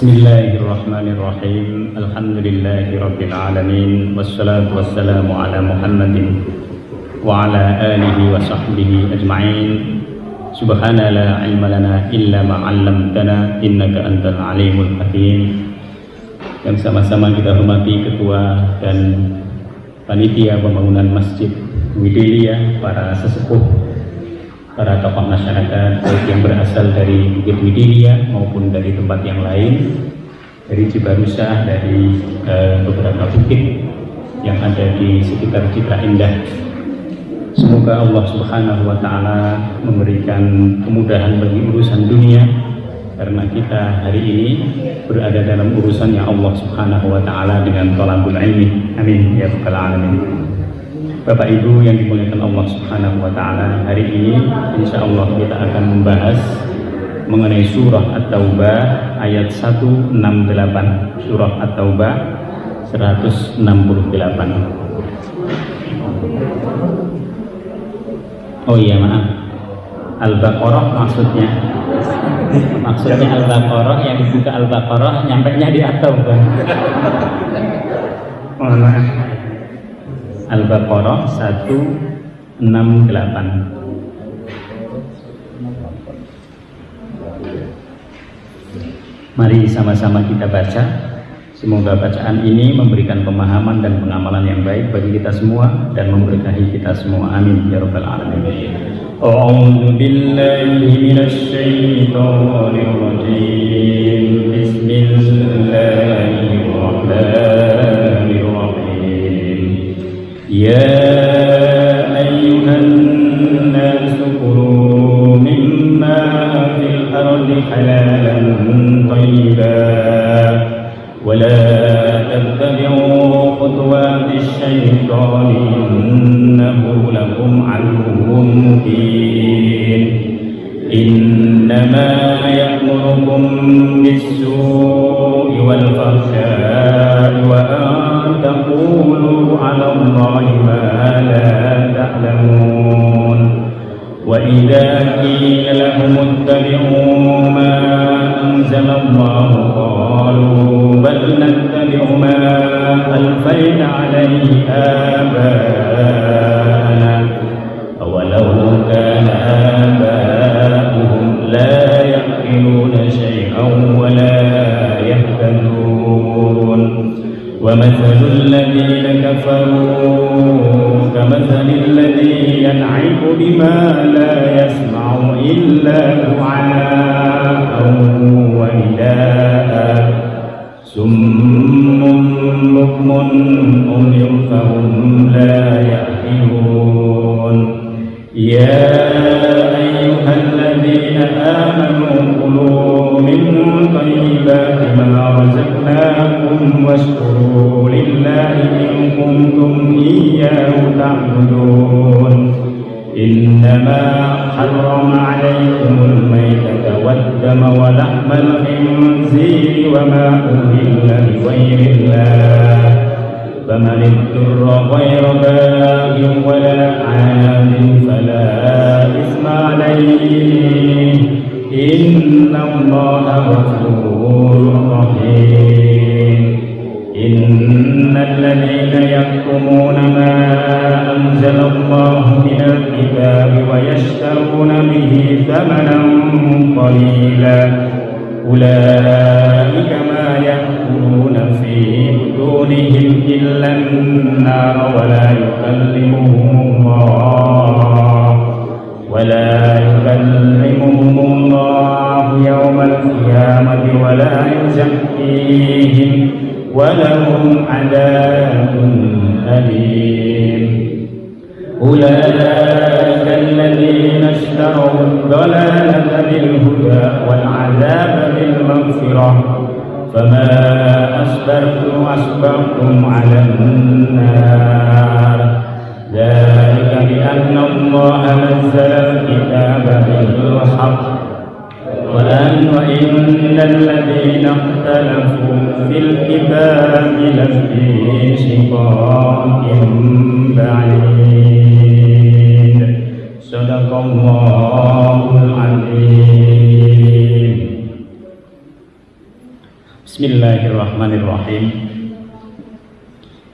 Bismillahirrahmanirrahim. Alhamdulillahirrabbilalamin. Wassalatu wassalamu ala Muhammadin wa ala alihi wa sahbihi ajma'in. Subhana la ilma lana illa ma 'allamtana innaka antal alimul hakim. Yang sama-sama kita hormati ketua dan panitia pembangunan Masjid Widelia, para sesepuh, para tokoh masyarakat baik yang berasal dari Bukit Widelia maupun dari tempat yang lain, dari Cibarusah, dari beberapa bukit yang ada di sekitar Citra Indah. Semoga Allah Subhanahu wa Ta'ala memberikan kemudahan bagi urusan dunia, karena kita hari ini berada dalam urusannya Allah Subhanahu wa Ta'ala dengan thalabul ilmi. Amin ya rabbal alamin. Bapak Ibu yang dimuliakan Allah Subhanahu wa Ta'ala, hari ini insya Allah kita akan membahas mengenai surah At-Taubah ayat 168. Surah At-Taubah 168. Oh iya, maaf, Al-Baqarah maksudnya Al-Baqarah, yang dibuka Al-Baqarah nyampainya di At-Taubah. Mohon maaf. Al-Baqarah 168. Mari sama-sama kita baca. Semoga bacaan ini memberikan pemahaman dan pengamalan yang baik bagi kita semua dan memberkahi kita semua. Amin ya rabbal alamin. A'udzu billahi minasy syaithanir rajim. Bismillahirrahmanirrahim. يا أيها الناس كلوا مما في الأرض حلالا طيبا ولا تتبعوا خطوات الشيطان إنه لكم عدو مبين إنما يأمركم بالسوء والفحشاء وأن تقولوا على الله ما لا تعلمون وإذا قيل لهم اتبعوا ما أنزل الله قالوا بل نتبع ما ألفينا عليه آباءنا أولو كان آباؤهم لا يعقلون شيئا ولا يهتدون ومثل الذين كفروا كمثل الذي ينعق بما لا يسمع إلا دعاء ونداء سم بكم عمي فهم لا يعقلون يا أيها الذين آمنوا كلوا من طيبات ما رزقناكم واشكروا لله إن كنتم إياه تعبدون إنما حرم عليكم الميتة والدم ولحم الخنزير وما أهل لغير الله فمن اضطر غير باغ ولا عاد فلا إثم عليه إن الله غفور رحيم إن الذين يكتمون ما أنزل الله من الكتاب ويشترون به ثمنا قليلا أولئك ما يأكلون في بطونهم إلا النار ولا يكلمهم الله يوم القيامة ولا يزكيهم ولهم عذاب أليم أولئك الذين اشتروا الضلالة بالهدى والعذاب بالمغفرة فما أصبرتم على النار ذلك بأن الله نزل الكتاب بالحق وإن الذين اختلفوا في الكتاب لفي شقاق بعيد صدق الله العظيم. Bismillahirrahmanirrahim.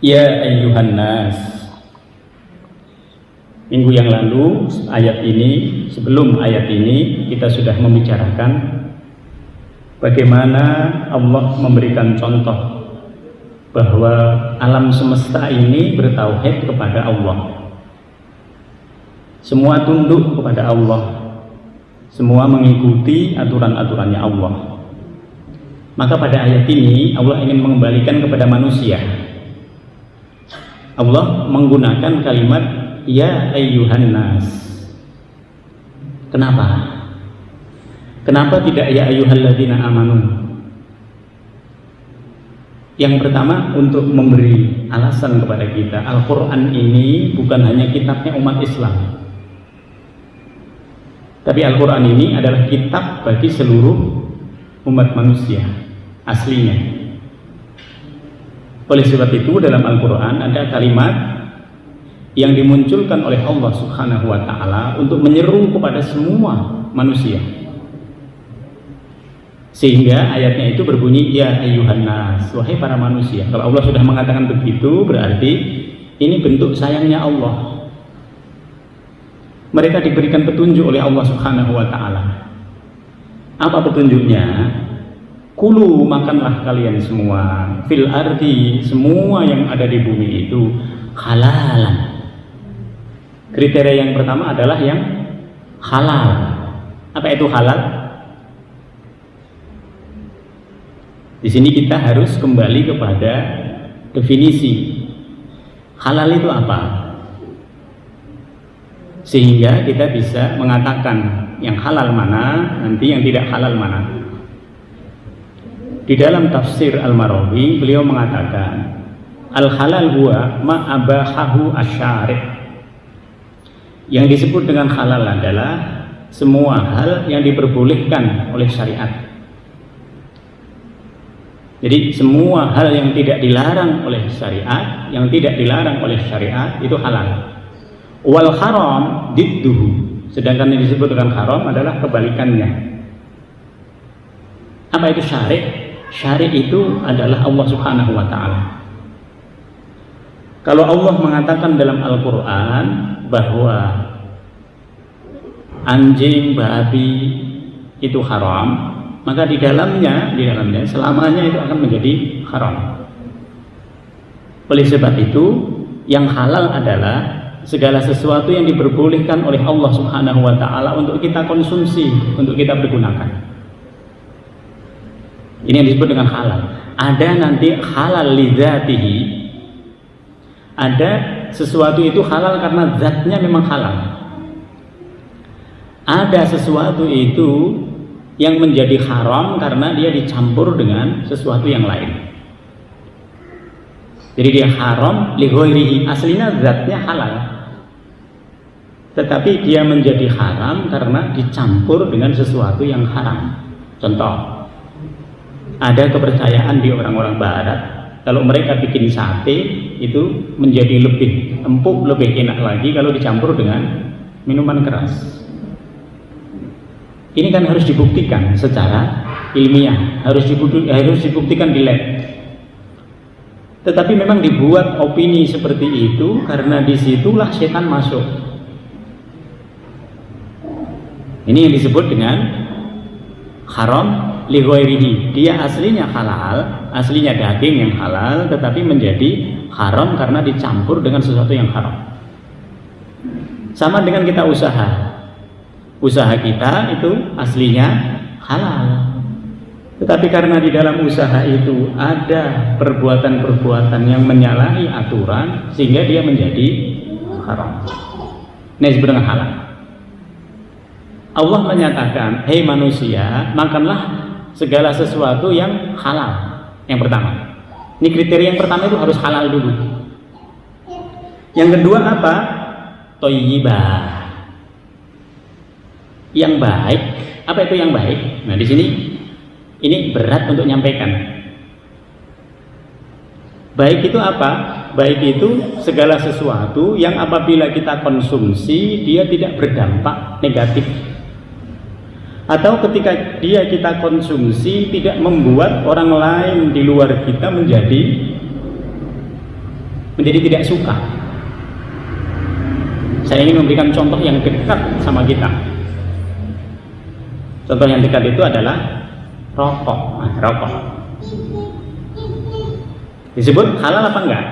Ya ayyuhan nas. Minggu yang lalu sebelum ayat ini kita sudah membicarakan bagaimana Allah memberikan contoh bahwa alam semesta ini bertauhid kepada Allah. Semua tunduk kepada Allah. Semua mengikuti aturan-aturannya Allah. Maka pada ayat ini Allah ingin mengembalikan kepada manusia. Allah menggunakan kalimat ya ayyuhan nas. Kenapa? Kenapa tidak ya ayyuhalladzina amanu? Yang pertama, untuk memberi alasan kepada kita, Al-Quran ini bukan hanya kitabnya umat Islam, tapi Al-Quran ini adalah kitab bagi seluruh umat manusia aslinya. Oleh sebab itu dalam Al-Quran ada kalimat yang dimunculkan oleh Allah Subhanahu wa Ta'ala untuk menyeru kepada semua manusia, sehingga ayatnya itu berbunyi ya ayyuhan nas, wahai para manusia. Kalau Allah sudah mengatakan begitu, berarti ini bentuk sayangnya Allah. Mereka diberikan petunjuk oleh Allah Subhanahu wa Ta'ala. Apa petunjuknya? Kulu, makanlah kalian semua, fil ardi, semua yang ada di bumi itu halalan. Kriteria yang pertama adalah yang halal. Apa itu halal? Di sini kita harus kembali kepada definisi halal itu apa, sehingga kita bisa mengatakan yang halal mana, nanti yang tidak halal mana. Di dalam tafsir Al-Marawi beliau mengatakan al-halal huwa ma abahahu asy-syari'. Yang disebut dengan halal adalah semua hal yang diperbolehkan oleh syariat. Jadi semua hal yang tidak dilarang oleh syariat, yang tidak dilarang oleh syariat itu halal. Wal haram didduhu. Sedangkan yang disebut dengan haram adalah kebalikannya. Apa itu syari'? Syari' itu adalah Allah Subhanahu wa Ta'ala. Kalau Allah mengatakan dalam Al-Quran bahwa anjing, babi itu haram, maka di dalamnya selamanya itu akan menjadi haram. Oleh sebab itu, yang halal adalah segala sesuatu yang diperbolehkan oleh Allah Subhanahu wa Ta'ala untuk kita konsumsi, untuk kita pergunakan. Ini yang disebut dengan halal. Ada nanti halal lidzatihi. Ada sesuatu itu halal karena zatnya memang halal. Ada sesuatu itu yang menjadi haram karena dia dicampur dengan sesuatu yang lain. Jadi dia haram li ghairihi, aslinya zatnya halal, tetapi dia menjadi haram karena dicampur dengan sesuatu yang haram. Contoh, ada kepercayaan di orang-orang barat, kalau mereka bikin sate itu menjadi lebih empuk, lebih enak lagi kalau dicampur dengan minuman keras. Ini kan harus dibuktikan secara ilmiah, harus dibuktikan di lab. Tetapi memang dibuat opini seperti itu karena disitulah setan masuk. Ini yang disebut dengan haram li ghairihi. Dia aslinya halal, aslinya daging yang halal, tetapi menjadi haram karena dicampur dengan sesuatu yang haram. Sama dengan kita usaha kita itu aslinya halal, tetapi karena di dalam usaha itu ada perbuatan-perbuatan yang menyalahi aturan sehingga dia menjadi haram. Ini disebut dengan halal. Allah menyatakan, hei manusia, makanlah segala sesuatu yang halal. Yang pertama, ini kriteria yang pertama itu harus halal dulu. Yang kedua apa? Thayyibah, yang baik. Apa itu yang baik? Nah, di sini ini berat untuk nyampaikan. Baik itu apa? Baik itu segala sesuatu yang apabila kita konsumsi dia tidak berdampak negatif. Atau ketika kita konsumsi tidak membuat orang lain di luar kita menjadi tidak suka. Saya ingin memberikan contoh yang dekat sama kita. Contoh yang dekat itu adalah rokok. Rokok disebut halal apa enggak?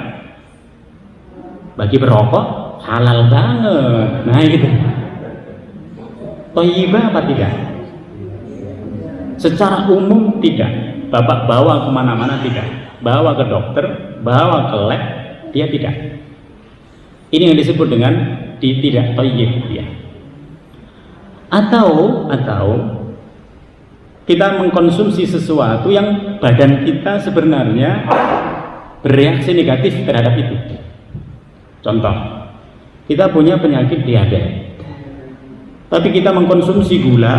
Bagi perokok halal banget. Nah gitu. Thayyibah apa tidak? Secara umum tidak. Bapak bawa kemana-mana tidak. Bawa ke dokter, bawa ke lab, dia tidak. Ini yang disebut dengan tidak thayyib dia. Atau kita mengkonsumsi sesuatu yang badan kita sebenarnya bereaksi negatif terhadap itu. Contoh, kita punya penyakit diabetes, tapi kita mengkonsumsi gula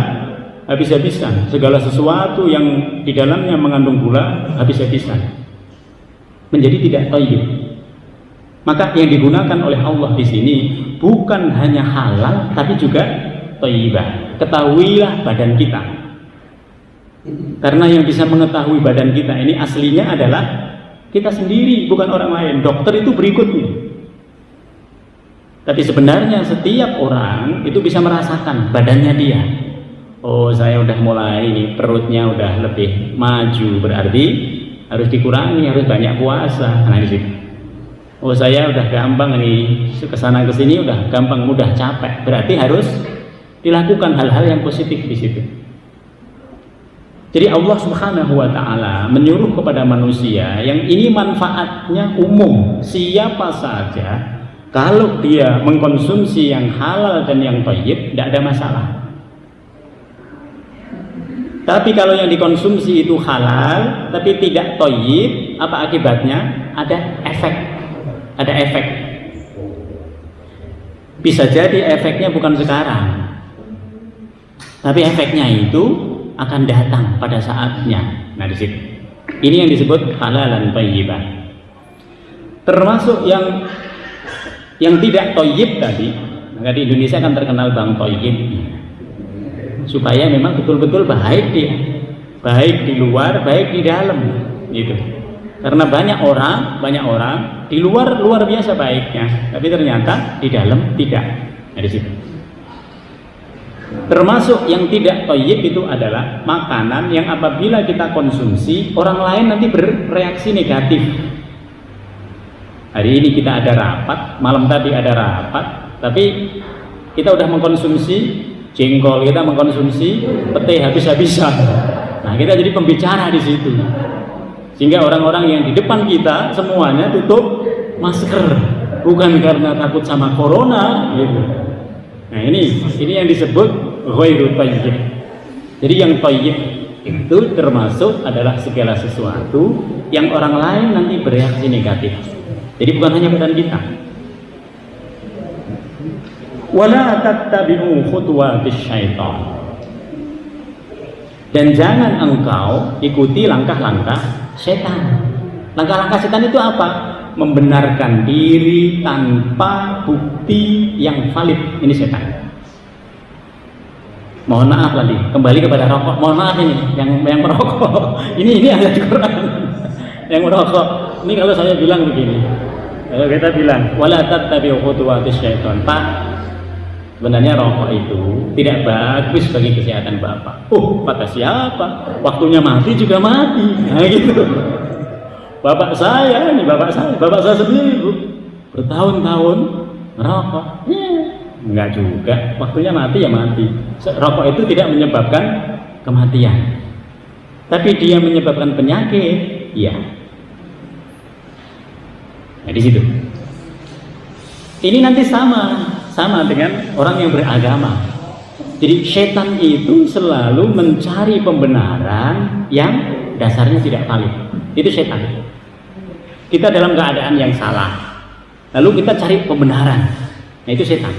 habis-habisan, segala sesuatu yang di dalamnya mengandung gula habis-habisan, menjadi tidak thayyib. Maka yang digunakan oleh Allah di sini bukan hanya halal, tapi juga thayyibah. Ketahuilah badan kita, karena yang bisa mengetahui badan kita ini aslinya adalah kita sendiri, bukan orang lain. Dokter itu berikutnya. Tapi sebenarnya setiap orang itu bisa merasakan badannya dia. Oh, saya udah mulai ini, perutnya udah lebih maju, berarti harus dikurangi, harus banyak puasa. Nah di situ. Oh, saya udah gampang ini kesana kesini, udah gampang, mudah capek, berarti harus dilakukan hal-hal yang positif di situ. Jadi Allah Subhanahu wa Ta'ala menyuruh kepada manusia yang ini manfaatnya umum, siapa saja kalau dia mengkonsumsi yang halal dan yang thayyib tidak ada masalah. Tapi kalau yang dikonsumsi itu halal tapi tidak thayyib, apa akibatnya? Ada efek. Bisa jadi efeknya bukan sekarang, tapi efeknya itu akan datang pada saatnya. Nah di situ. Ini yang disebut halalan thayyibah. Termasuk yang tidak thayyib tadi, maka di Indonesia kan terkenal Bang Thayyib. Supaya memang betul-betul baik dia, baik di luar, baik di dalam, gitu. Karena banyak orang di luar biasa baiknya, tapi ternyata di dalam tidak. Nah, di situ. Termasuk yang tidak thayyib itu adalah makanan yang apabila kita konsumsi orang lain nanti bereaksi negatif. Hari ini kita ada rapat, malam tadi ada rapat, tapi kita udah mengkonsumsi jengkol, kita mengkonsumsi pete habis-habisan. Nah, kita jadi pembicara di situ. Sehingga orang-orang yang di depan kita semuanya tutup masker, bukan karena takut sama corona gitu. Nah, ini yang disebut ghairu thayyib. Jadi yang thayyib itu termasuk adalah segala sesuatu yang orang lain nanti bereaksi negatif. Jadi bukan hanya badan kita. Wala tattabi'u khutuwatis syaitan. Dan jangan engkau ikuti langkah-langkah setan. Langkah-langkah setan itu apa? Membenarkan diri tanpa bukti yang valid. Ini setan. Mohon maaf lagi, kembali kepada rokok. Mohon maaf ini yang merokok. Ini ayat Quran. Yang merokok. Ini kalau saya bilang begini. Kalau kita bilang wala tattabi'u khutuwatis syaitan. Pak, sebenarnya rokok itu tidak bagus bagi kesehatan Bapak. Kata siapa? Waktunya mati juga mati. Nah gitu. Bapak saya sendiri bertahun-tahun merokok. Enggak juga. Waktunya mati ya mati. Rokok itu tidak menyebabkan kematian. Tapi dia menyebabkan penyakit. Iya. Nah di situ. Ini nanti sama dengan orang yang beragama. Jadi setan itu selalu mencari pembenaran yang dasarnya tidak valid. Itu setan. Kita dalam keadaan yang salah, lalu kita cari pembenaran. Nah itu setan.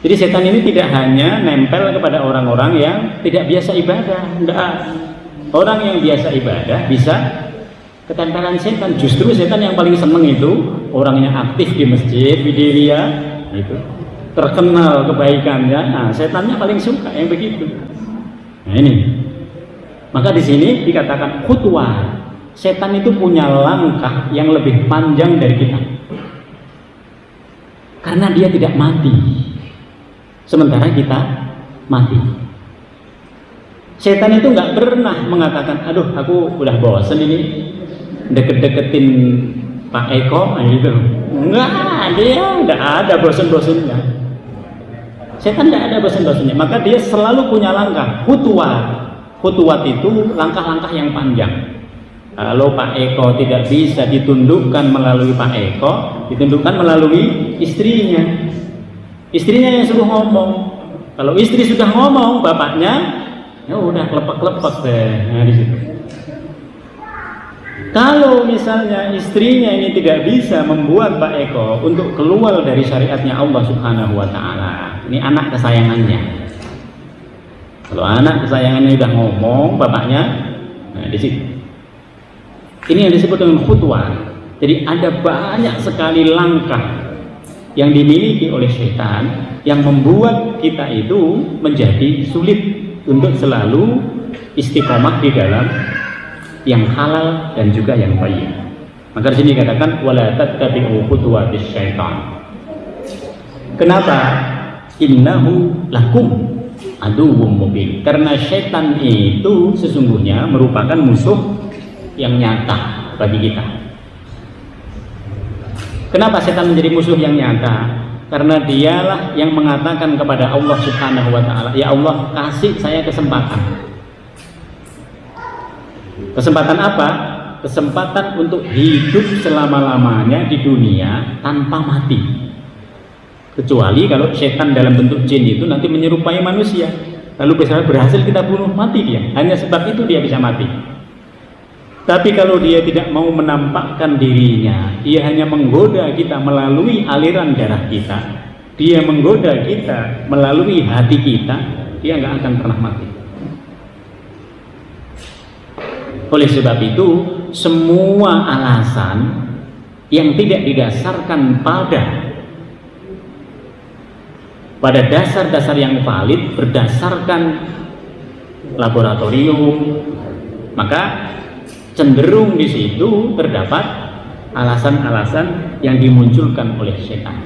Jadi setan ini tidak hanya nempel kepada orang-orang yang tidak biasa ibadah. Enggak. Orang yang biasa ibadah bisa ketempelan setan. Justru setan yang paling seneng itu orang yang aktif di masjid, widiria, gitu. terkenal kebaikannya, nah setannya paling suka yang begitu. Nah ini, maka di sini dikatakan khutwah, setan itu punya langkah yang lebih panjang dari kita, karena dia tidak mati, sementara kita mati. Setan itu nggak pernah mengatakan, aduh aku udah bosen ini deket-deketin Pak Eko, gitu. Enggak, dia nggak ada bosen-bosennya. Setan nggak ada bosen-bosennya, maka dia selalu punya langkah khutuwat. Khutuwat itu langkah-langkah yang panjang. Kalau Pak Eko tidak bisa ditundukkan melalui Pak Eko, ditundukkan melalui istrinya. Istrinya yang suruh ngomong. Kalau istri sudah ngomong, bapaknya ya udah klepek-klepek deh. Nah, di situ. Kalau misalnya istrinya ini tidak bisa membuat Pak Eko untuk keluar dari syariatnya Allah Subhanahu wa Ta'ala, ini anak kesayangannya. Kalau anak kesayangannya sudah ngomong, bapaknya, nah di situ. Ini yang disebut dengan khutwah. Jadi ada banyak sekali langkah yang dimiliki oleh setan yang membuat kita itu menjadi sulit untuk selalu istiqomah di dalam yang halal dan juga yang baik. Maka di sini dikatakan wala tattabi'u khutuwatis syaitan. Kenapa? Innahu lakum aduwwum mubin. Karena syaitan itu sesungguhnya merupakan musuh yang nyata bagi kita. Kenapa setan menjadi musuh yang nyata? Karena dialah yang mengatakan kepada Allah Subhanahu wa Ta'ala, ya Allah, kasih saya kesempatan. Kesempatan apa? Kesempatan untuk hidup selama-lamanya di dunia tanpa mati. Kecuali kalau setan dalam bentuk jin itu nanti menyerupai manusia, lalu misalnya berhasil kita bunuh, mati dia. Hanya sebab itu dia bisa mati. Tapi kalau dia tidak mau menampakkan dirinya, dia hanya menggoda kita melalui aliran darah kita, dia menggoda kita melalui hati kita, dia nggak akan pernah mati. Oleh sebab itu, semua alasan yang tidak didasarkan pada dasar-dasar yang valid berdasarkan laboratorium, maka cenderung di situ terdapat alasan-alasan yang dimunculkan oleh setan.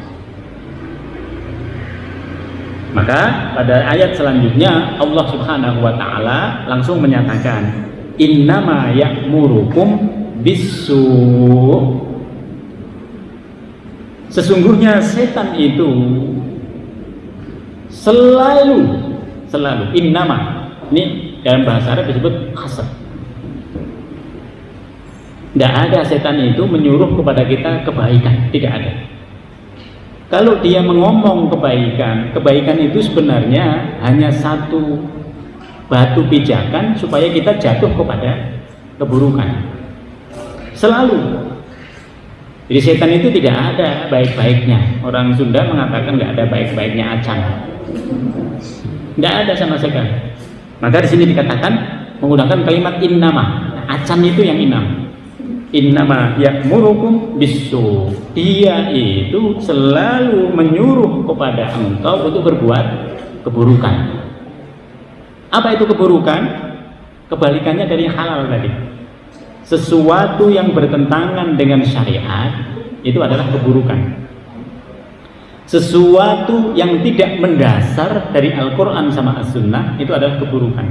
Maka pada ayat selanjutnya Allah Subhanahu wa Ta'ala langsung menyatakan, innama ya'murukum bisu'. Sesungguhnya setan itu selalu innama, ini dalam bahasa Arab disebut hasad. Tidak ada setan itu menyuruh kepada kita kebaikan, tidak ada. Kalau dia mengomong kebaikan itu sebenarnya hanya satu batu pijakan supaya kita jatuh kepada keburukan. Selalu. Jadi setan itu tidak ada baik-baiknya. Orang Sunda mengatakan nggak ada baik-baiknya acan. Tidak ada sama sekali. Maka di sini dikatakan menggunakan kalimat innama. Nah, acan itu yang inam. Innama ya'murukum bisu. Dia itu selalu menyuruh kepada engkau untuk berbuat keburukan. Apa itu keburukan? Kebalikannya dari halal tadi. Sesuatu yang bertentangan dengan syariat itu adalah keburukan. Sesuatu yang tidak mendasar dari Al-Quran sama As-Sunnah itu adalah keburukan.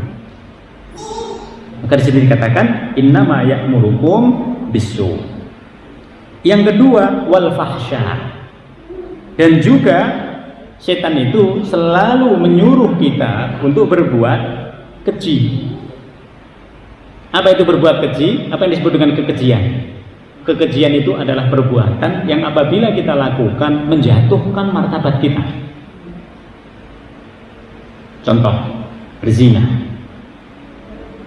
Maka di sini dikatakan innama ya'murukum bisu. Yang kedua wal fahsya. Dan juga setan itu selalu menyuruh kita untuk berbuat keji. Apa itu berbuat keji? Apa yang disebut dengan kekejian? Kekejian itu adalah perbuatan yang apabila kita lakukan menjatuhkan martabat kita. Contoh, berzina.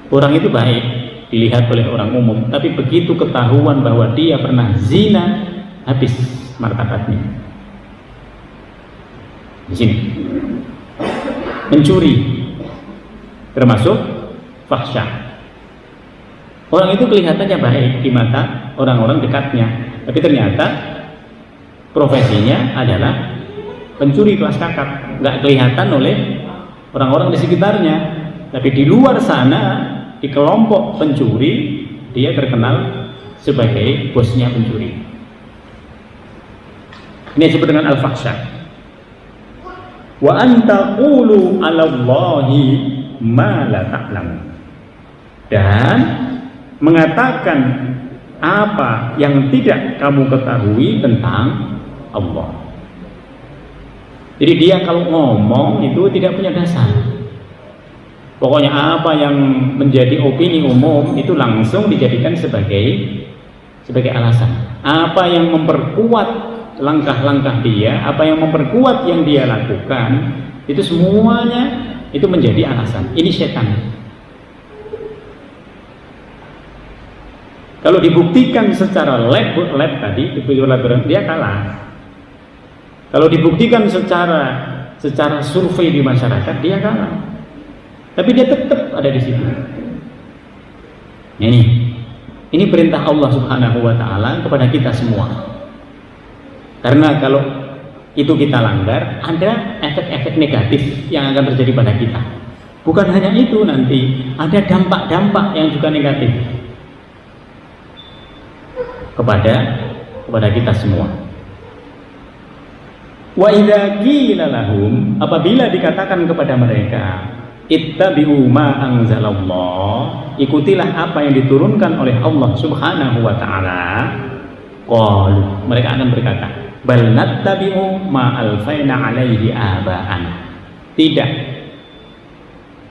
Orang itu baik dilihat oleh orang umum, tapi begitu ketahuan bahwa dia pernah zina, habis martabatnya. Di sini mencuri termasuk fahsya. Orang itu kelihatannya baik di mata orang-orang dekatnya, tapi ternyata profesinya adalah pencuri kelas kakap, nggak kelihatan oleh orang-orang di sekitarnya, tapi di luar sana, di kelompok pencuri, dia terkenal sebagai bosnya pencuri. Ini disebut dengan al-fahsya. Wa antaqulu 'alallahi ma la ta'lamun. Dan mengatakan apa yang tidak kamu ketahui tentang Allah. Jadi dia kalau ngomong itu tidak punya dasar. Pokoknya apa yang menjadi opini umum itu langsung dijadikan sebagai alasan. Apa yang memperkuat langkah-langkah dia, apa yang memperkuat yang dia lakukan, itu semuanya itu menjadi alasan. Ini setan. Kalau dibuktikan secara lab tadi, dia kalah. Kalau dibuktikan secara survei di masyarakat, dia kalah. Tapi dia tetap ada di situ. Ini perintah Allah Subhanahu wa taala kepada kita semua. Karena kalau itu kita langgar, ada efek-efek negatif yang akan terjadi pada kita. Bukan hanya itu, nanti ada dampak-dampak yang juga negatif kepada kita semua. Wa idza qila lahum, apabila dikatakan kepada mereka, ittabi'u ma anzalallah, ikutilah apa yang diturunkan oleh Allah Subhanahu wa taala, qalu, mereka akan berkata, bal nattabi'u ma alfaina alaihi aba'ana. Tidak,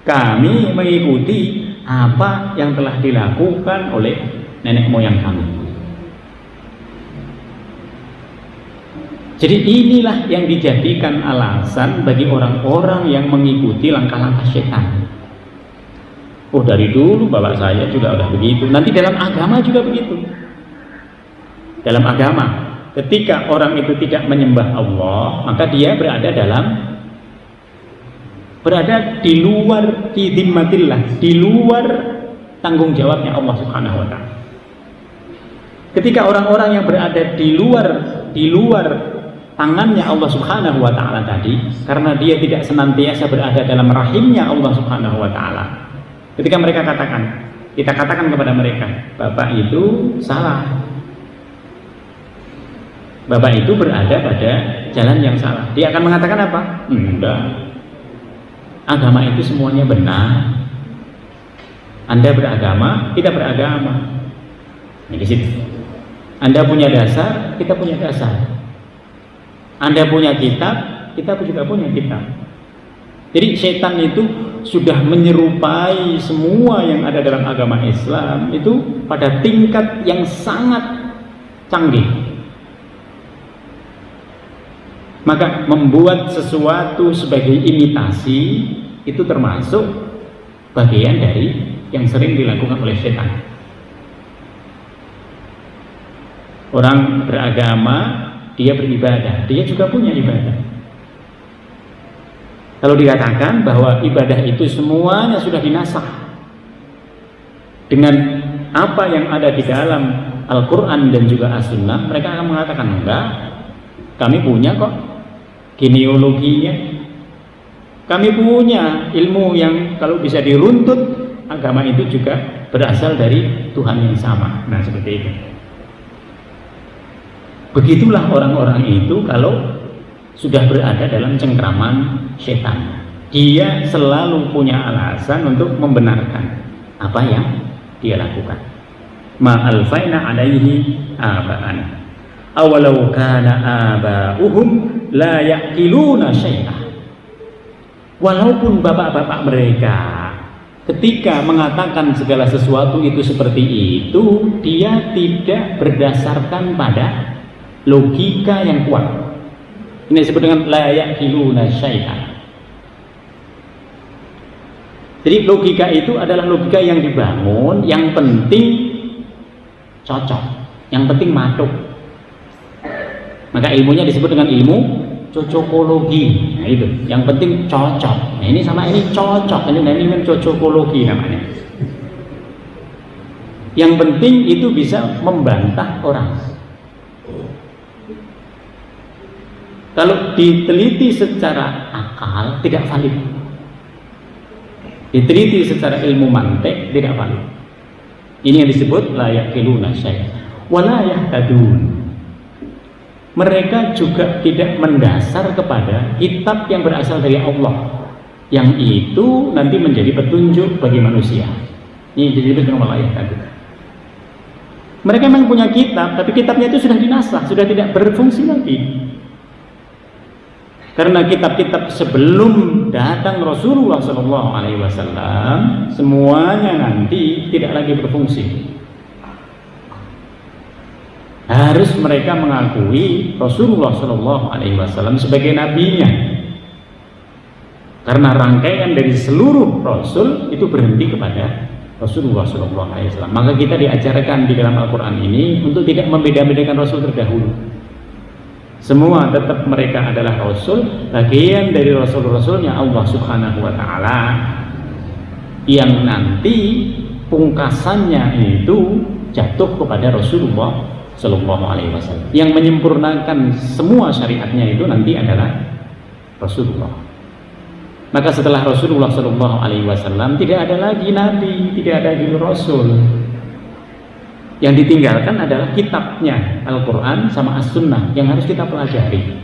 kami mengikuti apa yang telah dilakukan oleh nenek moyang kami. Jadi inilah yang dijadikan alasan bagi orang-orang yang mengikuti langkah-langkah setan. Oh, dari dulu bapak saya juga udah begitu. Nanti dalam agama juga begitu. Dalam agama, ketika orang itu tidak menyembah Allah, maka dia berada di luar dzimmatillah, di luar tanggung jawabnya Allah Subhanahu wa taala. Ketika orang-orang yang berada di luar tangannya Allah Subhanahu wa taala tadi, karena dia tidak senantiasa berada dalam rahimnya Allah Subhanahu wa taala. Ketika mereka kita katakan kepada mereka, Bapak itu salah. Bapak itu berada pada jalan yang salah. Dia akan mengatakan apa? Enggak. Agama itu semuanya benar. Anda beragama, kita beragama. Di situ. Anda punya dasar, kita punya dasar. Anda punya kitab, kita juga punya kitab. Jadi setan itu sudah menyerupai semua yang ada dalam agama Islam itu pada tingkat yang sangat canggih. Maka membuat sesuatu sebagai imitasi itu termasuk bagian dari yang sering dilakukan oleh setan. Orang beragama, dia beribadah, dia juga punya ibadah. Kalau dikatakan bahwa ibadah itu semuanya sudah dinasakh dengan apa yang ada di dalam Al-Quran dan juga As-Sunnah, mereka akan mengatakan enggak, kami punya kok genealoginya, kami punya ilmu yang kalau bisa diruntut, agama itu juga berasal dari Tuhan yang sama. Nah, seperti itu. Begitulah orang-orang itu kalau sudah berada dalam cengkraman setan. Dia selalu punya alasan untuk membenarkan apa yang dia lakukan. Ma alfaina alaihi aba'ana awalau kana aba'uhum la ya'qiluna syai'ah. Walaupun bapak-bapak mereka ketika mengatakan segala sesuatu itu seperti itu, dia tidak berdasarkan pada logika yang kuat. Ini disebut dengan la ya'qiluna syai'an. Jadi logika itu adalah logika yang dibangun, yang penting cocok, yang penting matuk. Maka ilmunya disebut dengan ilmu cocokologi. Nah, itu, yang penting cocok. Nah, ini sama ini cocok. Ini cocokologi namanya. Yang penting itu bisa membantah orang. Kalau diteliti secara akal tidak valid. Diteliti secara ilmu mantik tidak valid. Ini yang disebut la yaqiluna syai'an wa la yahtadun. Mereka juga tidak mendasar kepada kitab yang berasal dari Allah, yang itu nanti menjadi petunjuk bagi manusia. Ini disebut dengan la yahtadun. Mereka memang punya kitab, tapi kitabnya itu sudah dinasah, sudah tidak berfungsi lagi. Karena kitab-kitab sebelum datang Rasulullah SAW semuanya nanti tidak lagi berfungsi. Harus mereka mengakui Rasulullah SAW sebagai nabinya. Karena rangkaian dari seluruh Rasul itu berhenti kepada Rasulullah SAW. Maka kita diajarkan di dalam Al-Quran ini untuk tidak membeda-bedakan Rasul terdahulu. Semua tetap mereka adalah Rasul, bagian dari Rasul-Rasulnya Allah Subhanahu Wa Taala, yang nanti pungkasannya itu jatuh kepada Rasulullah Sallallahu Alaihi Wasallam. Yang menyempurnakan semua syariatnya itu nanti adalah Rasulullah. Maka setelah Rasulullah Sallallahu Alaihi Wasallam tidak ada lagi nabi, tidak ada lagi rasul. Yang ditinggalkan adalah kitabnya Al-Quran sama As-Sunnah yang harus kita pelajari.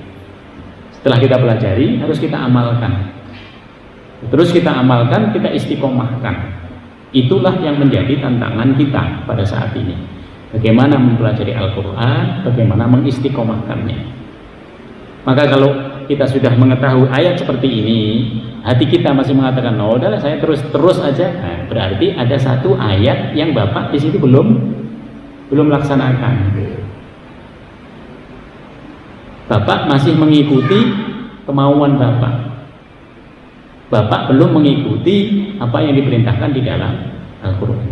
Setelah kita pelajari harus kita amalkan. Terus kita amalkan, kita istiqomahkan. Itulah yang menjadi tantangan kita pada saat ini. Bagaimana mempelajari Al-Quran, bagaimana mengistiqomahkannya. Maka kalau kita sudah mengetahui ayat seperti ini, hati kita masih mengatakan, oh udahlah saya terus aja. Nah, berarti ada satu ayat yang Bapak di situ belum laksanakan. Bapak masih mengikuti kemauan Bapak. Bapak belum mengikuti apa yang diperintahkan di dalam Al-Quran.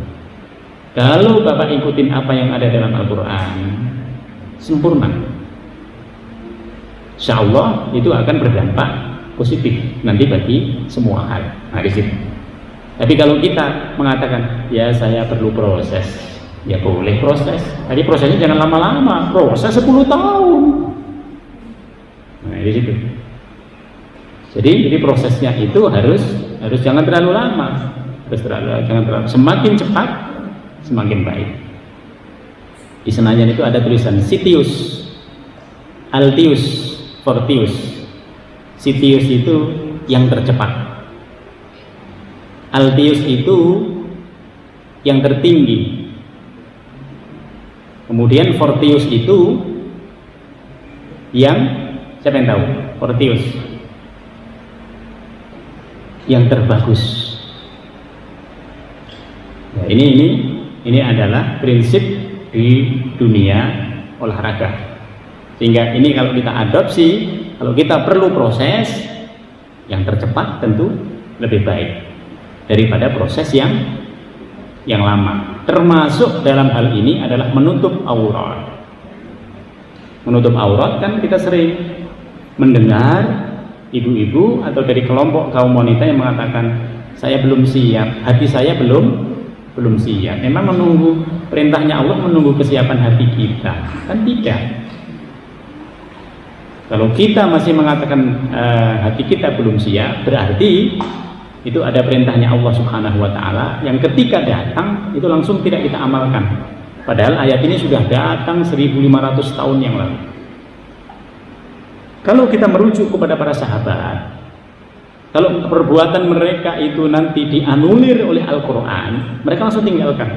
Kalau Bapak ikutin apa yang ada dalam Al-Quran, sempurna. Insya Allah itu akan berdampak positif nanti bagi semua hal. Nah, di situ. Tapi kalau kita mengatakan, ya saya perlu proses, ya boleh proses. Tadi prosesnya jangan lama-lama, proses 10 tahun. Nah, di situ. Jadi prosesnya itu harus jangan terlalu lama, jangan terlalu. Semakin cepat, semakin baik. Di Senayan itu ada tulisan Sitius, Altius, Fortius. Sitius itu yang tercepat. Altius itu yang tertinggi. Kemudian Fortius itu yang, siapa yang tahu? Fortius yang terbagus. Nah, ini adalah prinsip di dunia olahraga. Sehingga ini kalau kita adopsi, kalau kita perlu proses yang tercepat tentu lebih baik daripada proses yang lama. Termasuk dalam hal ini adalah menutup aurat. Menutup aurat kan kita sering mendengar ibu-ibu atau dari kelompok kaum wanita yang mengatakan, saya belum siap, hati saya belum siap. Memang menunggu perintahnya Allah, menunggu kesiapan hati kita? Kan tidak. Kalau kita masih mengatakan hati kita belum siap, berarti itu ada perintahnya Allah Subhanahu wa Ta'ala yang ketika datang itu langsung tidak kita amalkan. Padahal ayat ini sudah datang 1500 tahun yang lalu. Kalau kita merujuk kepada para sahabat, kalau perbuatan mereka itu nanti dianulir oleh Al-Quran, mereka langsung tinggalkan.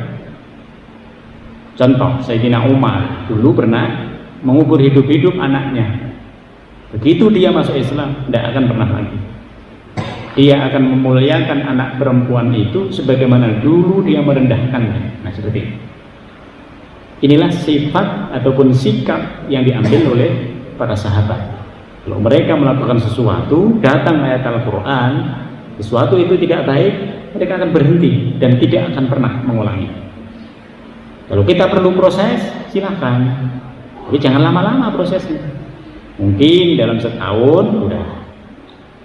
Contoh, Sayyidina Umar dulu pernah mengubur hidup-hidup anaknya. Begitu dia masuk Islam, tidak akan pernah lagi. Dia akan memuliakan anak perempuan itu sebagaimana dulu dia merendahkannya. Nah, seperti itu. Inilah sifat ataupun sikap yang diambil oleh para sahabat. Kalau mereka melakukan sesuatu, datang ayat Al-Quran, sesuatu itu tidak baik, mereka akan berhenti dan tidak akan pernah mengulangi. Kalau kita perlu proses, silakan. Tapi jangan lama-lama prosesnya. Mungkin dalam setahun udah.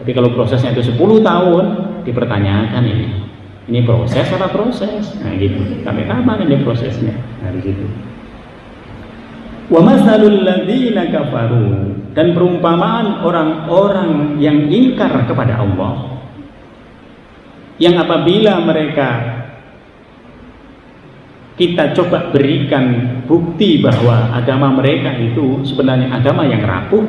Tapi kalau prosesnya itu 10 tahun, dipertanyakan ini proses apa proses? Nah gitu, sampai kapan ini prosesnya? Nah di situ. Wa masalul ladzina kafaru, dan perumpamaan orang-orang yang ingkar kepada Allah, yang apabila mereka kita coba berikan bukti bahwa agama mereka itu sebenarnya agama yang rapuh,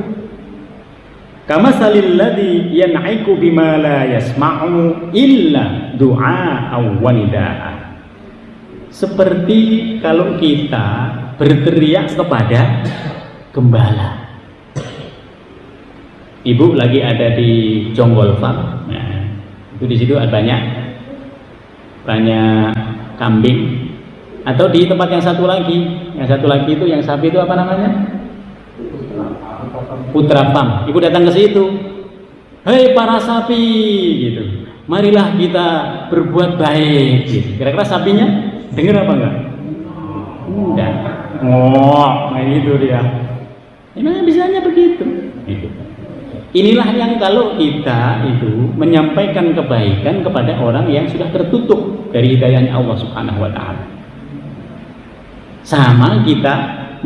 kamasalil ladzi yan'iku bima la yasma'u illa du'a wa nidaa. Seperti kalau kita berteriak kepada gembala. Ibu lagi ada di Jonggol Farm. Nah, itu di situ ada banyak kambing. Atau di tempat yang satu lagi itu yang sapi itu apa namanya? Putra Farm. Ibu datang ke situ. Hei para sapi, gitu. Marilah kita berbuat baik. Gitu. Kira-kira sapinya dengar apa enggak? Enggak. Nah itu dia. Emang bisanya begitu. Gitu. Inilah yang kalau kita itu menyampaikan kebaikan kepada orang yang sudah tertutup dari hidayahnya Allah Subhanahu wa taala. Sama kita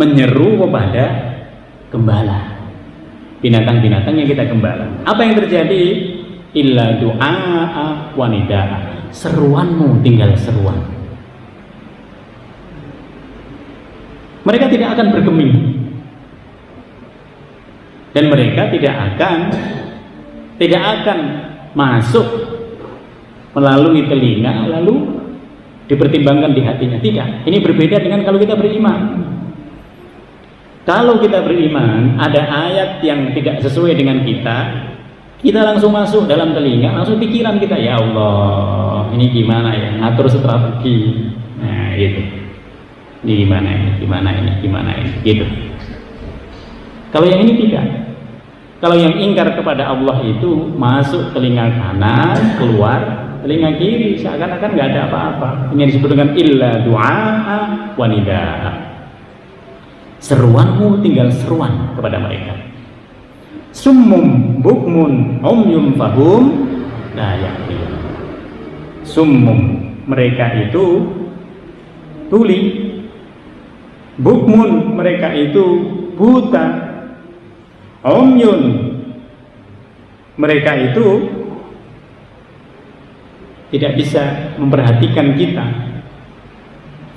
menyeru kepada gembala, binatang-binatang yang kita gembala. Apa yang terjadi? Illa du'a wa nidaa. Seruanmu tinggal seruan. Mereka tidak akan bergeming, dan mereka tidak akan masuk melalui telinga lalu dipertimbangkan di hatinya. Tidak. Ini berbeda dengan kalau kita beriman. Kalau kita beriman, ada ayat yang tidak sesuai dengan kita langsung masuk dalam telinga, langsung pikiran kita, ya Allah, ini gimana ya, ngatur strategi. Nah, gitu. Ini gimana ini, gitu. Kalau yang ini tidak. Kalau yang ingkar kepada Allah itu masuk telinga kanan, keluar telinga kiri, seakan-akan nggak ada apa-apa. Ini disebut dengan illa du'a wa nidaa. Seruanmu tinggal seruan kepada mereka. Summum bukmun umyum fahum la yaqilun. Summum, mereka itu tuli. Bukmun, mereka itu buta. Umyun, mereka itu tidak bisa memperhatikan kita.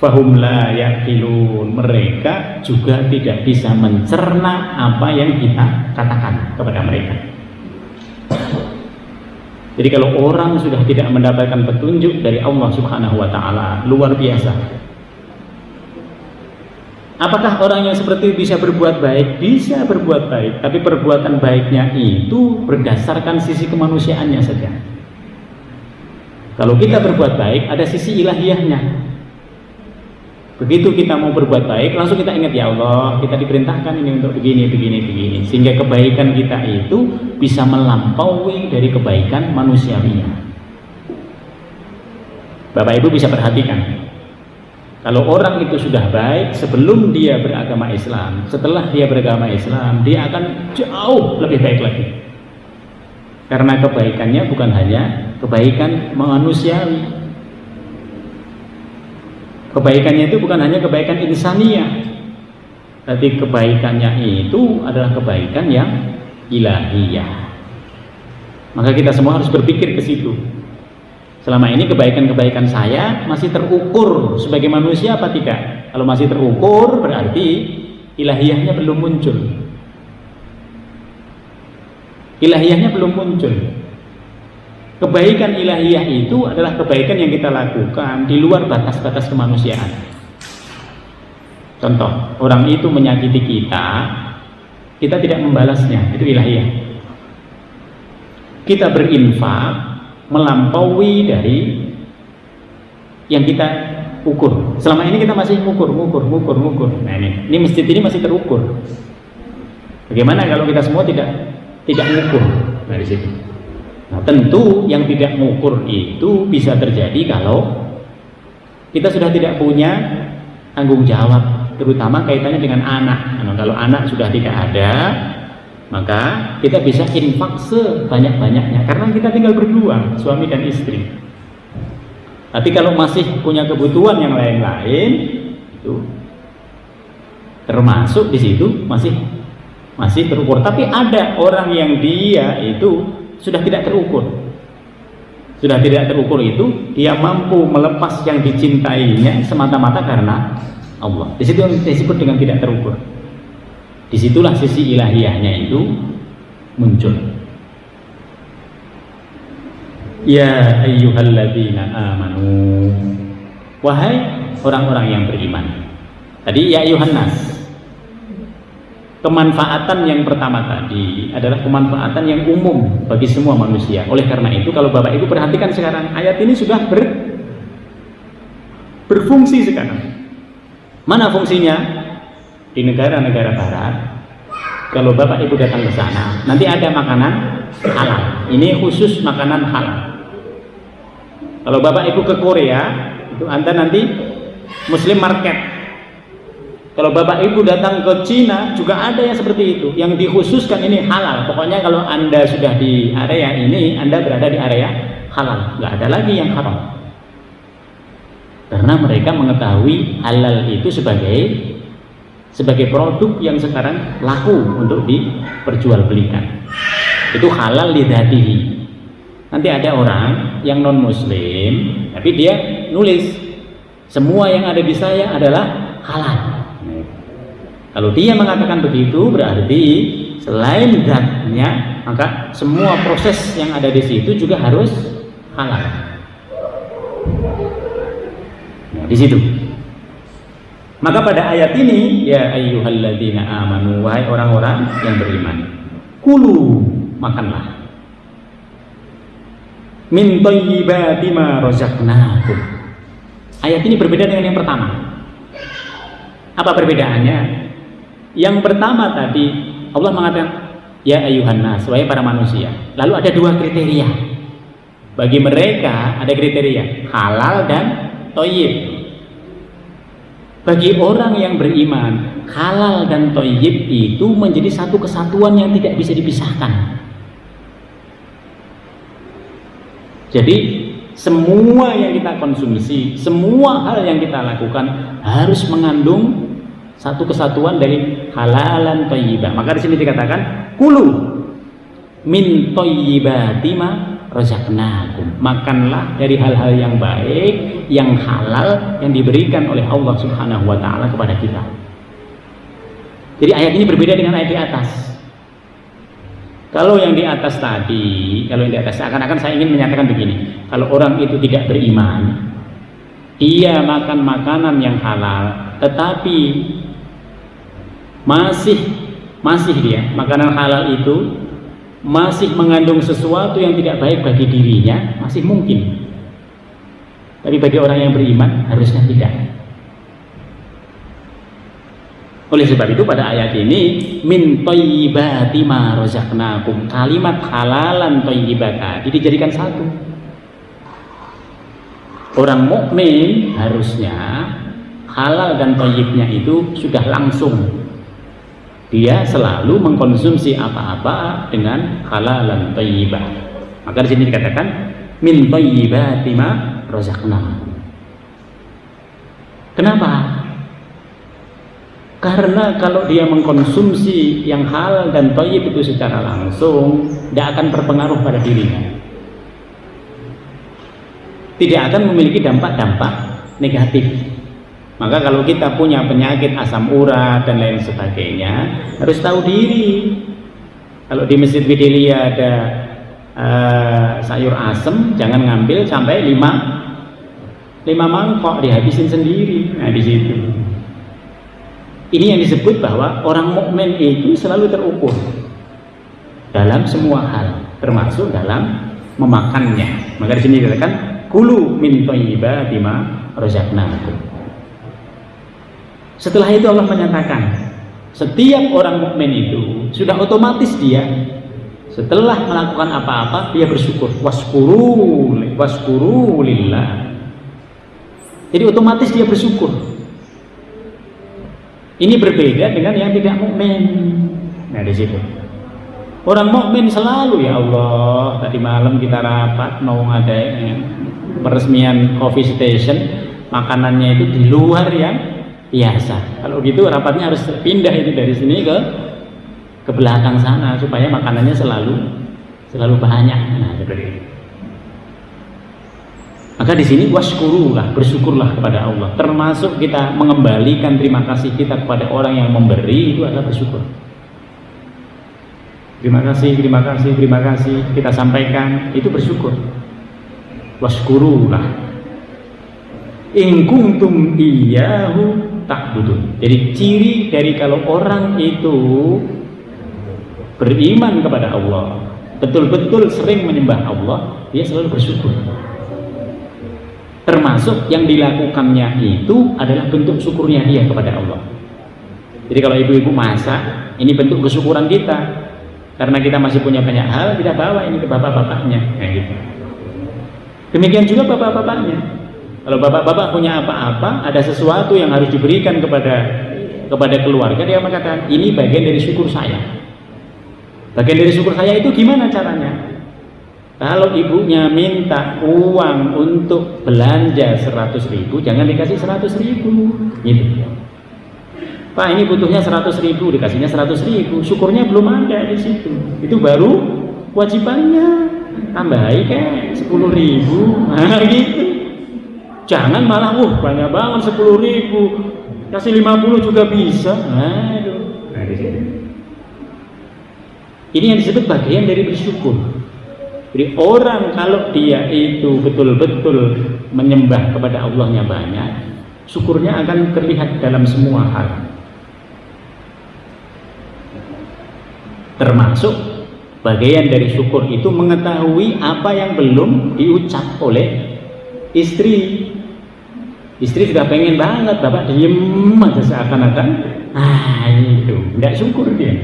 Fahum la yaqilun, mereka juga tidak bisa mencerna apa yang kita katakan kepada mereka. Jadi kalau orang sudah tidak mendapatkan petunjuk dari Allah Subhanahu wa taala, luar biasa. Apakah orang yang seperti itu bisa berbuat baik? Bisa berbuat baik, tapi perbuatan baiknya itu berdasarkan sisi kemanusiaannya saja. Kalau kita berbuat baik, ada sisi ilahiyahnya. Begitu kita mau berbuat baik, langsung kita ingat, ya Allah, kita diperintahkan ini untuk begini. Sehingga kebaikan kita itu bisa melampaui dari kebaikan manusiawinya. Bapak Ibu bisa perhatikan, kalau orang itu sudah baik sebelum dia beragama Islam, setelah dia beragama Islam, dia akan jauh lebih baik lagi. Karena kebaikannya bukan hanya kebaikan manusiawi. Kebaikannya itu bukan hanya kebaikan insaniah, tapi kebaikannya itu adalah kebaikan yang ilahiyah. Maka kita semua harus berpikir ke situ. Selama ini kebaikan-kebaikan saya masih terukur sebagai manusia apa tidak? Kalau masih terukur, berarti ilahiyahnya belum muncul. Ilahiyahnya belum muncul. Kebaikan ilahiyah itu adalah kebaikan yang kita lakukan di luar batas-batas kemanusiaan. Contoh, orang itu menyakiti kita tidak membalasnya, itu ilahiyah. Kita berinfak melampaui dari yang kita ukur. Selama ini kita masih ngukur. Nah ini masjid ini masih terukur. Bagaimana kalau kita semua tidak ngukur dari situ? Nah, tentu yang tidak ngukur itu bisa terjadi kalau kita sudah tidak punya tanggung jawab, terutama kaitannya dengan anak. Nah, kalau anak sudah tidak ada, maka kita bisa infak sebanyak-banyaknya karena kita tinggal berdua, suami dan istri. Tapi kalau masih punya kebutuhan yang lain-lain, itu termasuk di situ masih masih terukur. Tapi ada orang yang dia itu sudah tidak terukur. Sudah tidak terukur itu dia mampu melepas yang dicintainya semata-mata karena Allah. Di situ disebut dengan tidak terukur. Disitulah sisi ilahiyahnya itu muncul. Ya ayyuhalladzina amanu, wahai orang-orang yang beriman. Tadi ya ayyuhan nas. Kemanfaatan yang pertama tadi adalah kemanfaatan yang umum bagi semua manusia. Oleh karena itu, kalau Bapak Ibu perhatikan sekarang, ayat ini sudah berfungsi sekarang. Mana fungsinya? Di negara-negara barat, kalau Bapak Ibu datang ke sana, nanti ada makanan halal. Ini khusus makanan halal. Kalau Bapak Ibu ke Korea, itu Anda nanti Muslim market. Kalau Bapak Ibu datang ke Cina juga ada yang seperti itu, yang dikhususkan ini halal. Pokoknya kalau Anda sudah di area ini, Anda berada di area halal, nggak ada lagi yang haram. Karena mereka mengetahui halal itu sebagai produk yang sekarang laku untuk diperjualbelikan. Itu halal lidzatihi. Nanti ada orang yang non Muslim, tapi dia nulis semua yang ada di saya adalah halal. Kalau dia mengatakan begitu, berarti selain zatnya, maka semua proses yang ada di situ juga harus halal. Nah, di situ. Maka pada ayat ini, ya ayyuhalladzina amanu, wahai orang-orang yang beriman, kulu, makanlah, min thayyibati ma razaqnakum. Ayat ini berbeda dengan yang pertama. Apa perbedaannya? Yang pertama tadi Allah mengatakan ya ayyuhan nas, wahai para manusia. Lalu ada dua kriteria. Bagi mereka ada kriteria halal dan thayyib. Bagi orang yang beriman, halal dan thayyib itu menjadi satu kesatuan yang tidak bisa dipisahkan. Jadi semua yang kita konsumsi, semua hal yang kita lakukan harus mengandung satu kesatuan dari halalan thayyibah. Maka di sini dikatakan kulu min thayyibati ma razaqnakum. Makanlah dari hal-hal yang baik, yang halal yang diberikan oleh Allah Subhanahu wa taala kepada kita. Jadi ayat ini berbeda dengan ayat di atas. Kalau yang di atas tadi, seakan-akan saya ingin menyatakan begini. Kalau orang itu tidak beriman, ia makan makanan yang halal, tetapi masih dia makanan halal itu masih mengandung sesuatu yang tidak baik bagi dirinya, masih mungkin. Tapi bagi orang yang beriman harusnya tidak. Oleh sebab itu pada ayat ini min thayyibati ma razaqnakum, kalimat halalan thayyibah tadi dijadikan satu. Orang mukmin harusnya halal dan thayyibnya itu sudah langsung. Dia selalu mengkonsumsi apa-apa dengan halalan thayyibah. Maka di sini dikatakan min thayyibati ma razaqnakum. Kenapa? Karena kalau dia mengkonsumsi yang halal dan thayyib itu secara langsung, tidak akan berpengaruh pada dirinya. Tidak akan memiliki dampak-dampak negatif. Maka kalau kita punya penyakit asam urat dan lain sebagainya, harus tahu diri. Kalau di Masjid Widilia ada sayur asem, jangan ngambil sampai 5 mangkok, dihabisin sendiri. Nah di situ. Ini yang disebut bahwa orang mukmin itu selalu terukur dalam semua hal, termasuk dalam memakannya. Maka di sini dikatakan kulu min thayyibati ma razaqnakum. Setelah itu Allah menyatakan setiap orang mukmin itu sudah otomatis dia setelah melakukan apa-apa dia bersyukur, waskuru lillah. Jadi otomatis dia bersyukur. Ini berbeda dengan yang tidak mukmin. Nah di situ orang mukmin selalu ya Allah, tadi malam kita rapat mau ngadain peresmian coffee station, makanannya itu di luar yang biasa. Kalau gitu rapatnya harus pindah itu dari sini ke ke belakang sana supaya makanannya selalu banyak. Nah, seperti itu. Maka di sini washkurulah, bersyukurlah kepada Allah. Termasuk kita mengembalikan terima kasih kita kepada orang yang memberi, itu adalah bersyukur. Terima kasih kita sampaikan, itu bersyukur. Washkurulah in kuntum iyyahu ta'budun. Jadi ciri dari kalau orang itu beriman kepada Allah, betul-betul sering menyembah Allah, dia selalu bersyukur. Termasuk yang dilakukannya itu adalah bentuk syukurnya dia kepada Allah. Jadi kalau ibu-ibu masak, ini bentuk kesyukuran kita. Karena kita masih punya banyak hal, kita bawa ini ke bapak-bapaknya, kayak gitu. Demikian juga bapak-bapaknya. Kalau bapak-bapak punya apa-apa, ada sesuatu yang harus diberikan kepada keluarga, dia mengatakan, ini bagian dari syukur saya. Bagian dari syukur saya itu gimana caranya? Kalau ibunya minta uang untuk belanja 100.000, jangan dikasih 100.000, gitu. Pak, ini butuhnya 100.000, dikasihnya 100.000, syukurnya belum ada di situ. Itu baru kewajibannya, tambahi kayak 10.000, nah gitu. Jangan malah, banyak banget 10.000, kasih 50 juga bisa. Aduh. Nah, di situ. Ini yang disebut bagian dari bersyukur. Jadi orang kalau dia itu betul-betul menyembah kepada Allahnya banyak, syukurnya akan terlihat dalam semua hal. Termasuk bagian dari syukur itu mengetahui apa yang belum diucap oleh istri. Istri sudah pengen banget, bapak diem aja seakan-akan, itu tidak syukur dia.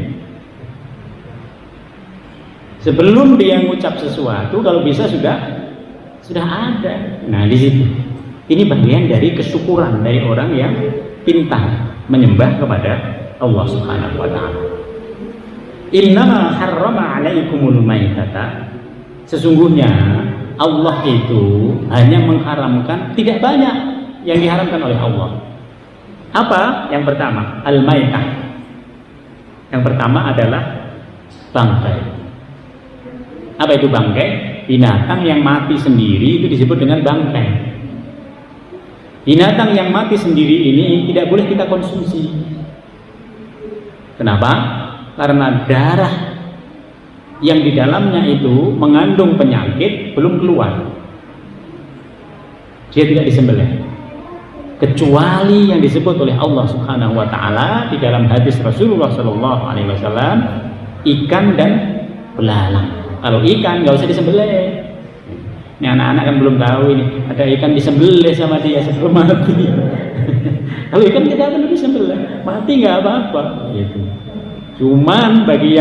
Sebelum dia ngucap sesuatu, kalau bisa sudah ada. Nah, di situ. Ini bagian dari kesyukuran dari orang yang pintar menyembah kepada Allah Subhanahu wa taala. Innama harrama 'alaikumul maitata. Sesungguhnya Allah itu hanya mengharamkan, tidak banyak yang diharamkan oleh Allah. Apa? Yang pertama, al-maitah. Yang pertama adalah bangkai. Apa itu bangkai? Binatang yang mati sendiri itu disebut dengan bangkai. Binatang yang mati sendiri ini tidak boleh kita konsumsi. Kenapa? Karena darah yang di dalamnya itu mengandung penyakit belum keluar. Dia tidak disembelih. Kecuali yang disebut oleh Allah Subhanahu wa taala di dalam hadis Rasulullah sallallahu alaihi wasallam, ikan dan belalang. Kalau ikan nggak usah disembelih. Ini anak-anak kan belum tahu ini, ada ikan disembelih sama dia sebelum mati. Kalau ikan tidak perlu disembelih, mati nggak apa-apa. Gitu. Cuman bagi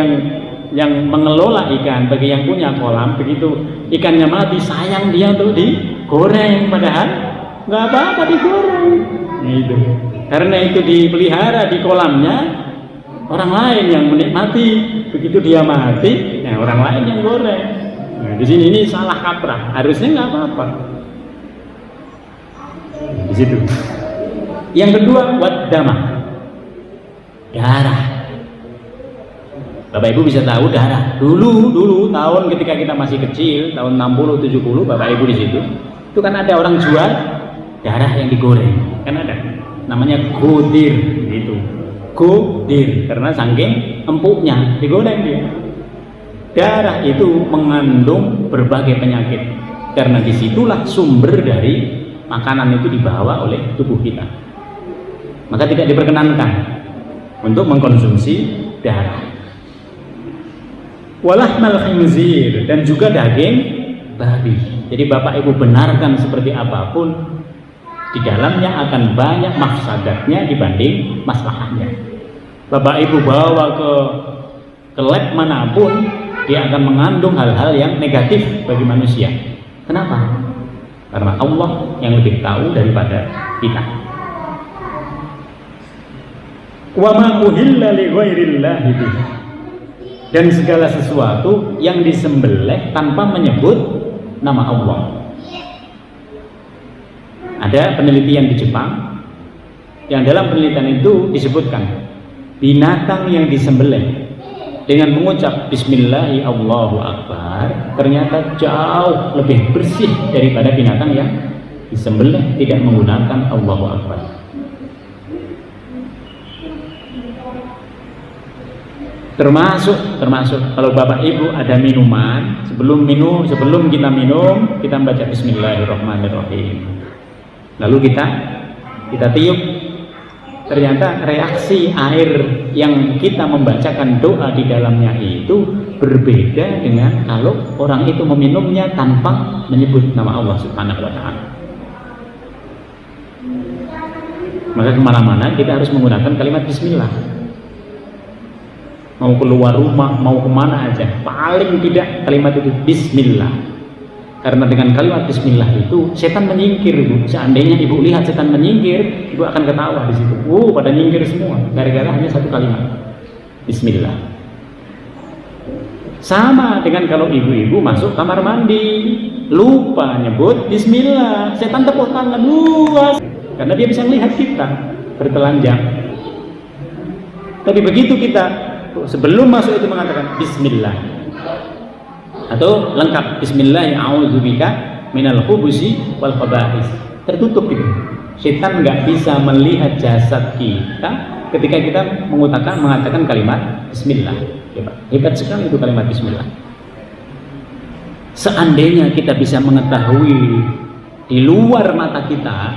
yang mengelola ikan, bagi yang punya kolam, begitu ikannya mati, sayang dia untuk digoreng, padahal nggak apa-apa digoreng. Gitu. Karena itu dipelihara di kolamnya orang lain yang menikmati. Begitu dia mati, orang lain yang goreng. Nah, di sini ini salah kaprah. Harusnya nggak apa-apa. Di situ. Yang kedua, waddamah, darah. Bapak Ibu bisa tahu darah. Dulu tahun ketika kita masih kecil, tahun 60 70, Bapak Ibu di situ, itu kan ada orang jual darah yang digoreng. Kan ada. Namanya godir gitu. Godir karena saking empuknya digoreng dia. Darah itu mengandung berbagai penyakit, karena disitulah sumber dari makanan itu dibawa oleh tubuh kita. Maka tidak diperkenankan untuk mengkonsumsi darah. Walahmal khinzir, dan juga daging babi. Jadi Bapak Ibu benarkan seperti apapun, di dalamnya akan banyak mafsadatnya dibanding maslahahnya. Bapak Ibu bawa ke lab manapun, dia akan mengandung hal-hal yang negatif bagi manusia. Kenapa? Karena Allah yang lebih tahu daripada kita. Wa ma uhilla li ghairillahi bihi. Dan segala sesuatu yang disembelih tanpa menyebut nama Allah. Ada penelitian di Jepang yang dalam penelitian itu disebutkan binatang yang disembelih dengan mengucap Bismillahi Allahu Akbar ternyata jauh lebih bersih daripada binatang yang disembelih tidak menggunakan Allahu Akbar. Termasuk kalau Bapak Ibu ada minuman, sebelum kita minum kita baca Bismillahirrahmanirrahim. Lalu kita tiup, ternyata reaksi air yang kita membacakan doa di dalamnya itu berbeda dengan kalau orang itu meminumnya tanpa menyebut nama Allah Subhanahu wa Ta'ala. Maka kemana-mana kita harus menggunakan kalimat Bismillah. Mau keluar rumah, mau kemana aja, paling tidak kalimat itu Bismillah. Karena dengan kalimat Bismillah itu setan menyingkir, Ibu. Seandainya Ibu lihat setan menyingkir, Ibu akan ketawa di situ. Pada nyingkir semua gara-gara hanya satu kalimat Bismillah. Sama dengan kalau ibu-ibu masuk kamar mandi lupa nyebut Bismillah, setan tepuk tangan luas karena dia bisa melihat kita bertelanjang. Tapi begitu kita sebelum masuk itu mengatakan Bismillah atau lengkap Bismillah a'udzubika minal khubusi wal khaba'is, tertutup itu. Setan nggak bisa melihat jasad kita ketika kita mengatakan kalimat Bismillah. Hebat sekali itu kalimat Bismillah. Seandainya kita bisa mengetahui di luar mata kita,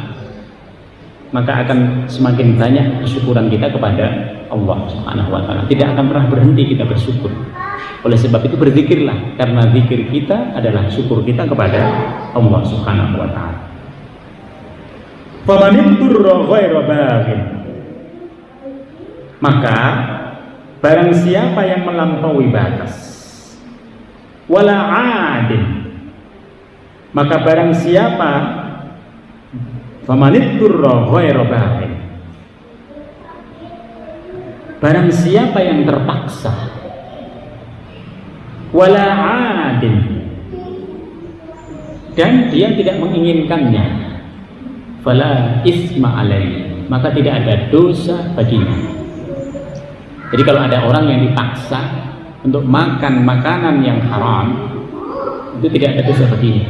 maka akan semakin banyak kesyukuran kita kepada Allah Subhanahu wa Ta'ala. Tidak akan pernah berhenti kita bersyukur. Oleh sebab itu berzikirlah, karena zikir kita adalah syukur kita kepada Allah Subhanahu wa Ta'ala. Maka barang siapa yang melampaui batas, wala adin, maka barang siapa barang siapa yang terpaksa, wala adin, dan dia tidak menginginkannya, fala isma alaihi, maka tidak ada dosa baginya. Jadi kalau ada orang yang dipaksa untuk makan makanan yang haram, itu tidak ada dosa baginya.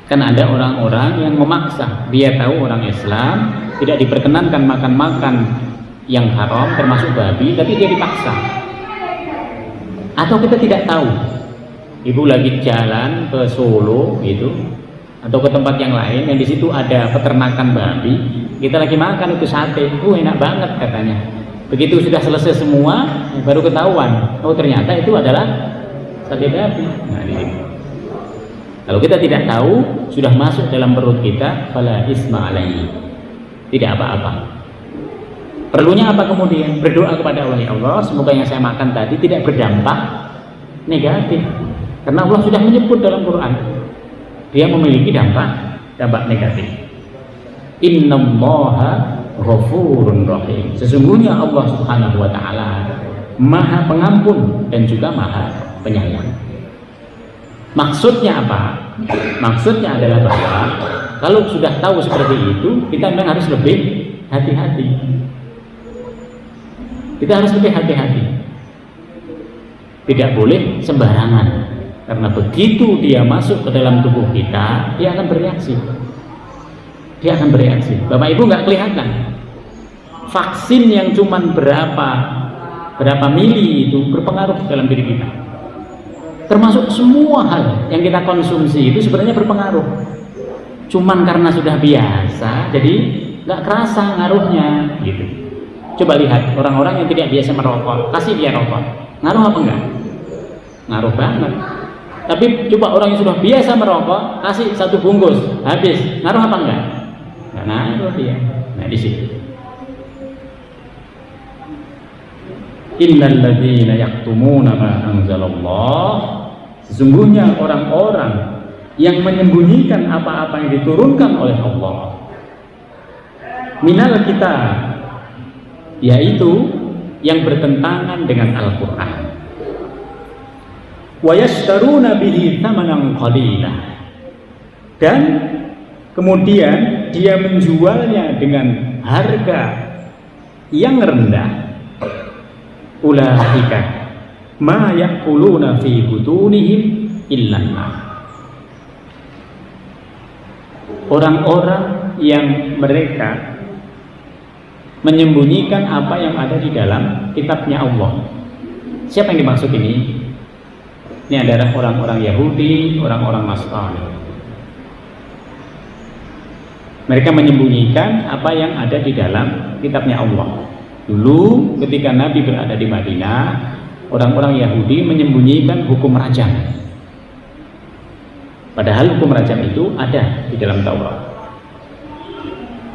Kan ada orang-orang yang memaksa, dia tahu orang Islam tidak diperkenankan makan yang haram termasuk babi, tapi dia dipaksa. Atau kita tidak tahu, ibu lagi jalan ke Solo gitu, atau ke tempat yang lain yang di situ ada peternakan babi, kita lagi makan itu sate, enak banget katanya. Begitu sudah selesai semua, baru ketahuan, oh ternyata itu adalah sate babi. Nah, di sini. Kalau kita tidak tahu, sudah masuk dalam perut kita, fala isma alaihi, tidak apa-apa. Perlunya apa kemudian? Berdoa kepada Allah, ya Allah, semoga yang saya makan tadi tidak berdampak negatif, karena Allah sudah menyebut dalam Quran dia memiliki dampak negatif. Innallaha ghafurun rahim, sesungguhnya Allah Subhanahu wa Ta'ala Maha Pengampun dan juga Maha Penyayang. Maksudnya apa? Maksudnya adalah bahwa kalau sudah tahu seperti itu, kita memang harus lebih hati-hati. Kita harus lebih hati-hati. Tidak boleh sembarangan, karena begitu dia masuk ke dalam tubuh kita, dia akan bereaksi. Dia akan bereaksi. Bapak Ibu nggak kelihatan. Vaksin yang cuman berapa mili itu berpengaruh dalam diri kita. Termasuk semua hal yang kita konsumsi itu sebenarnya berpengaruh. Cuman karena sudah biasa, jadi nggak kerasa ngaruhnya gitu. Coba lihat orang-orang yang tidak biasa merokok, kasih dia rokok, ngaruh apa enggak? Ngaruh banget. Tapi coba orang yang sudah biasa merokok, kasih satu bungkus, habis, ngaruh apa enggak? Nggak ngaruh dia. Nah di situ. Innal ladzina yaktumuna ma anzalallah, sesungguhnya orang-orang yang menyembunyikan apa-apa yang diturunkan oleh Allah minal kitab, yaitu yang bertentangan dengan Al-Quran, wa yashtaruna bihi thamanan qalila, dan kemudian dia menjualnya dengan harga yang rendah, ulaika ma ya'kuluna fi butunihim illan nar. Orang-orang yang mereka menyembunyikan apa yang ada di dalam kitabnya Allah. Siapa yang dimaksud ini? Ini adalah orang-orang Yahudi, orang-orang Nasrani. Mereka menyembunyikan apa yang ada di dalam kitabnya Allah. Dulu ketika Nabi berada di Madinah, orang-orang Yahudi menyembunyikan hukum rajam. Padahal hukum rajam itu ada di dalam Taurat.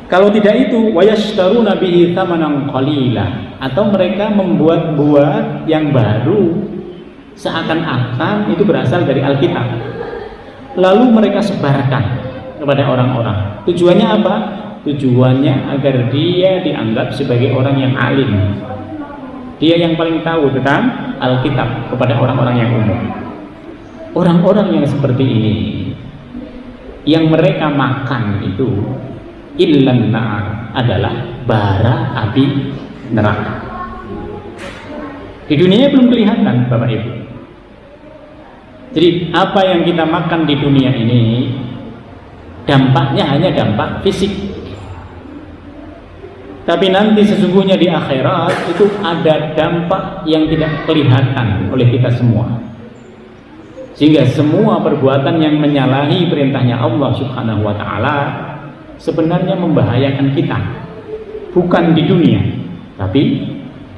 Kalau tidak itu, wayashtaruna bihi thamanan qalila, atau mereka membuat-buat yang baru seakan-akan itu berasal dari Alkitab. Lalu mereka sebarkan kepada orang-orang. Tujuannya apa? Tujuannya agar dia dianggap sebagai orang yang alim. Dia yang paling tahu tentang Alkitab kepada orang-orang yang umum. Orang-orang yang seperti ini, yang mereka makan itu illan nar, adalah bara api neraka. Di dunia belum kelihatan, Bapak Ibu. Jadi apa yang kita makan di dunia ini dampaknya hanya dampak fisik. Tapi nanti sesungguhnya di akhirat itu ada dampak yang tidak kelihatan oleh kita semua. Sehingga semua perbuatan yang menyalahi perintahnya Allah Subhanahu wa taala sebenarnya membahayakan kita. Bukan di dunia, tapi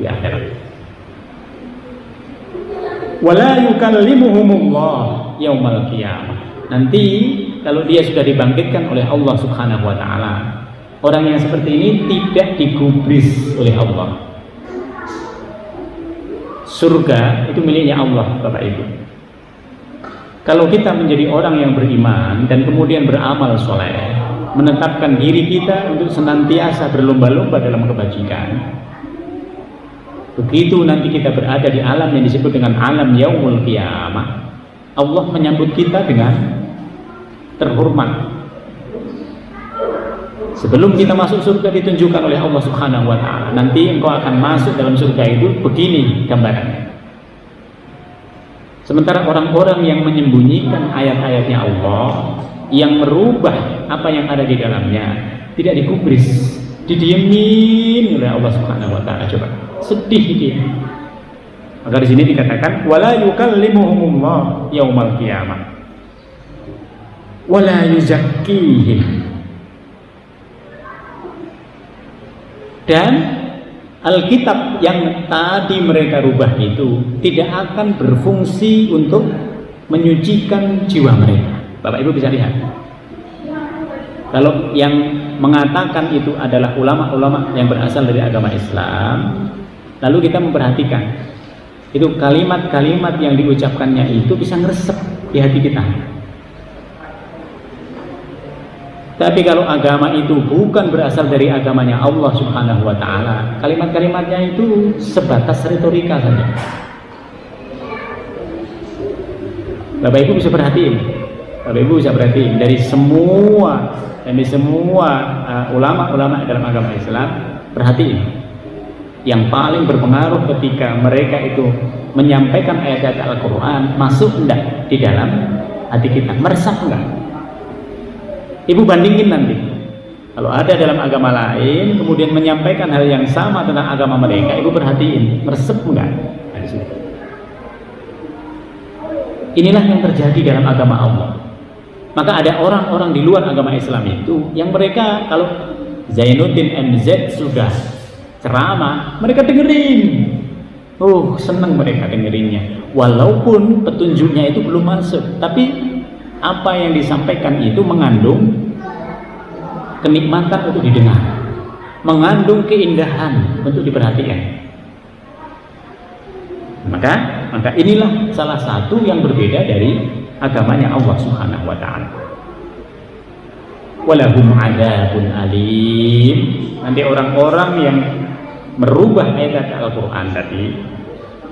di akhirat. Wala yukallimuhumullah yaumal qiyamah. Nanti kalau dia sudah dibangkitkan oleh Allah Subhanahu wa taala, orang yang seperti ini tidak digubris oleh Allah. Surga itu miliknya Allah, Bapak Ibu. Kalau kita menjadi orang yang beriman dan kemudian beramal soleh, menetapkan diri kita untuk senantiasa berlomba-lomba dalam kebajikan, begitu nanti kita berada di alam yang disebut dengan alam yaumul qiyamah, Allah menyambut kita dengan terhormat. Sebelum kita masuk surga ditunjukkan oleh Allah Subhanahu wa taala, nanti engkau akan masuk dalam surga itu begini gambarannya. Sementara orang-orang yang menyembunyikan ayat-ayatnya Allah, yang merubah apa yang ada di dalamnya, tidak digubris, didiemin oleh Allah Subhanahu wa taala. Coba, sedih dia. Maka di sini dikatakan wala yukallimuhumullah yaumal qiyamah wala yuzakkihim, dan Alkitab yang tadi mereka rubah itu tidak akan berfungsi untuk menyucikan jiwa mereka. Bapak Ibu bisa lihat, kalau yang mengatakan itu adalah ulama-ulama yang berasal dari agama Islam, lalu kita memperhatikan itu kalimat-kalimat yang diucapkannya itu bisa ngeresep di hati kita. Tapi kalau agama itu bukan berasal dari agamanya Allah Subhanahu wa taala, kalimat-kalimatnya itu sebatas retorika saja. Bapak Ibu bisa perhatiin. Bapak Ibu bisa perhatiin dari semua ulama-ulama dalam agama Islam, perhatiin. Yang paling berpengaruh ketika mereka itu menyampaikan ayat-ayat Al-Qur'an, masuk enggak di dalam hati kita? Meresap enggak? Ibu bandingin nanti, kalau ada dalam agama lain kemudian menyampaikan hal yang sama tentang agama mereka, Ibu perhatiin, meresep enggak? Inilah yang terjadi dalam agama Allah. Maka ada orang-orang di luar agama Islam itu yang mereka kalau Zainuddin MZ sudah ceramah, mereka dengerin. Senang mereka dengerinnya. Walaupun petunjuknya itu belum masuk, tapi apa yang disampaikan itu mengandung kenikmatan untuk didengar, mengandung keindahan untuk diperhatikan. Maka inilah salah satu yang berbeda dari agamanya Allah Subhanahu wa taala. Walahum adzabun alim. Nanti orang-orang yang merubah ayat Al-Qur'an tadi,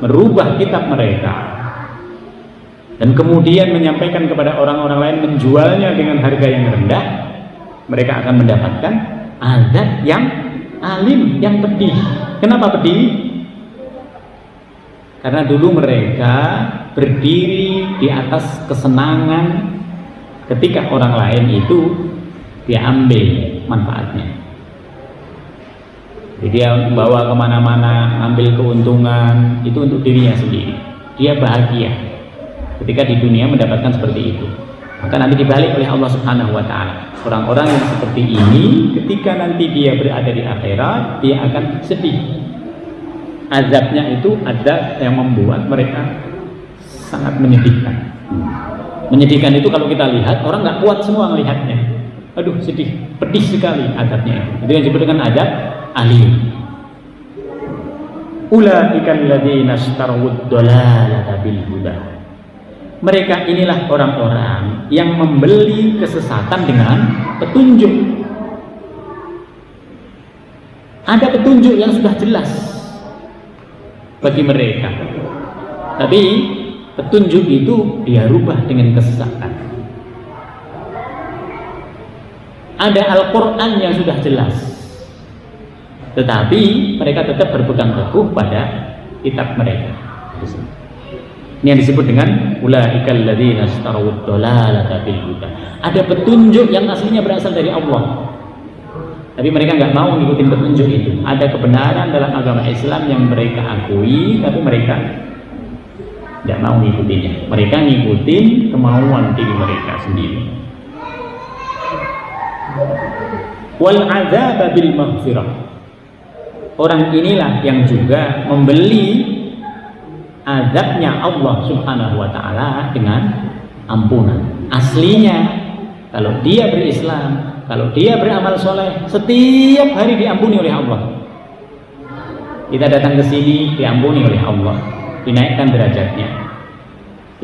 merubah kitab mereka, dan kemudian menyampaikan kepada orang-orang lain, menjualnya dengan harga yang rendah, mereka akan mendapatkan azab yang alim, yang pedih. Kenapa pedih? Karena dulu mereka berdiri di atas kesenangan ketika orang lain itu dia ambil manfaatnya. Jadi dia bawa kemana-mana, ambil keuntungan itu untuk dirinya sendiri. Dia bahagia ketika di dunia mendapatkan seperti itu. Maka nanti dibalik oleh Allah Subhanahu wa Ta'ala. Orang-orang yang seperti ini, ketika nanti dia berada di akhirat, dia akan sedih. Azabnya itu azab yang membuat mereka sangat menyedihkan. Menyedihkan itu kalau kita lihat, orang nggak kuat semua melihatnya. Aduh, sedih, pedih sekali azabnya itu. Itu yang disebut dengan azab alim. Ulaika alladzina ishtarawud dhalalata bil huda. Mereka inilah orang-orang yang membeli kesesatan dengan petunjuk. Ada petunjuk yang sudah jelas bagi mereka, tapi petunjuk itu dia rubah dengan kesesatan. Ada Al-Quran yang sudah jelas, tetapi mereka tetap berpegang teguh pada kitab mereka. Ini yang disebut dengan ulaikal ladzina ishtarawud dhalalata bil huda. Ada petunjuk yang aslinya berasal dari Allah, tapi mereka nggak mau ngikutin petunjuk itu. Ada kebenaran dalam agama Islam yang mereka akui, tapi mereka nggak mau ngikutinnya. Mereka ngikutin kemauan diri mereka sendiri. Wal adzab bil maghfirah. Orang inilah yang juga membeli azabnya Allah Subhanahu wa Ta'ala dengan ampunan. Aslinya kalau dia berislam, kalau dia beramal soleh, setiap hari diampuni oleh Allah. Kita datang ke sini diampuni oleh Allah, dinaikkan derajatnya.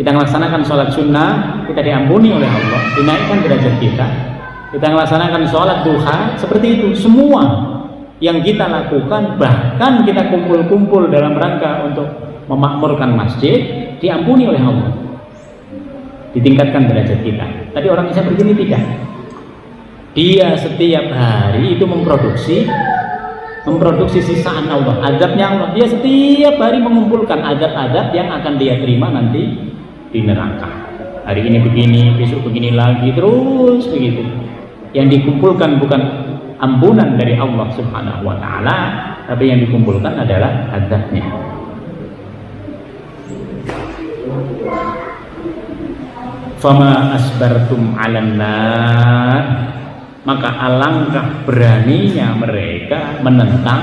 Kita melaksanakan sholat sunnah, kita diampuni oleh Allah, dinaikkan derajat kita. Kita melaksanakan sholat duha, seperti itu. Semua yang kita lakukan, bahkan kita kumpul-kumpul dalam rangka untuk memakmurkan masjid, diampuni oleh Allah, ditingkatkan derajat kita. Tadi orang Islam begini tidak. Dia setiap hari itu memproduksi sisaan Allah, azabnya Allah. Dia setiap hari mengumpulkan azab-azab yang akan dia terima nanti di neraka. Hari ini begini, besok begini lagi, terus begitu. Yang dikumpulkan bukan ampunan dari Allah Subhanahu wa Ta'ala, tapi yang dikumpulkan adalah azabnya. Fama asbartum 'alan nar, maka alangkah beraninya mereka menentang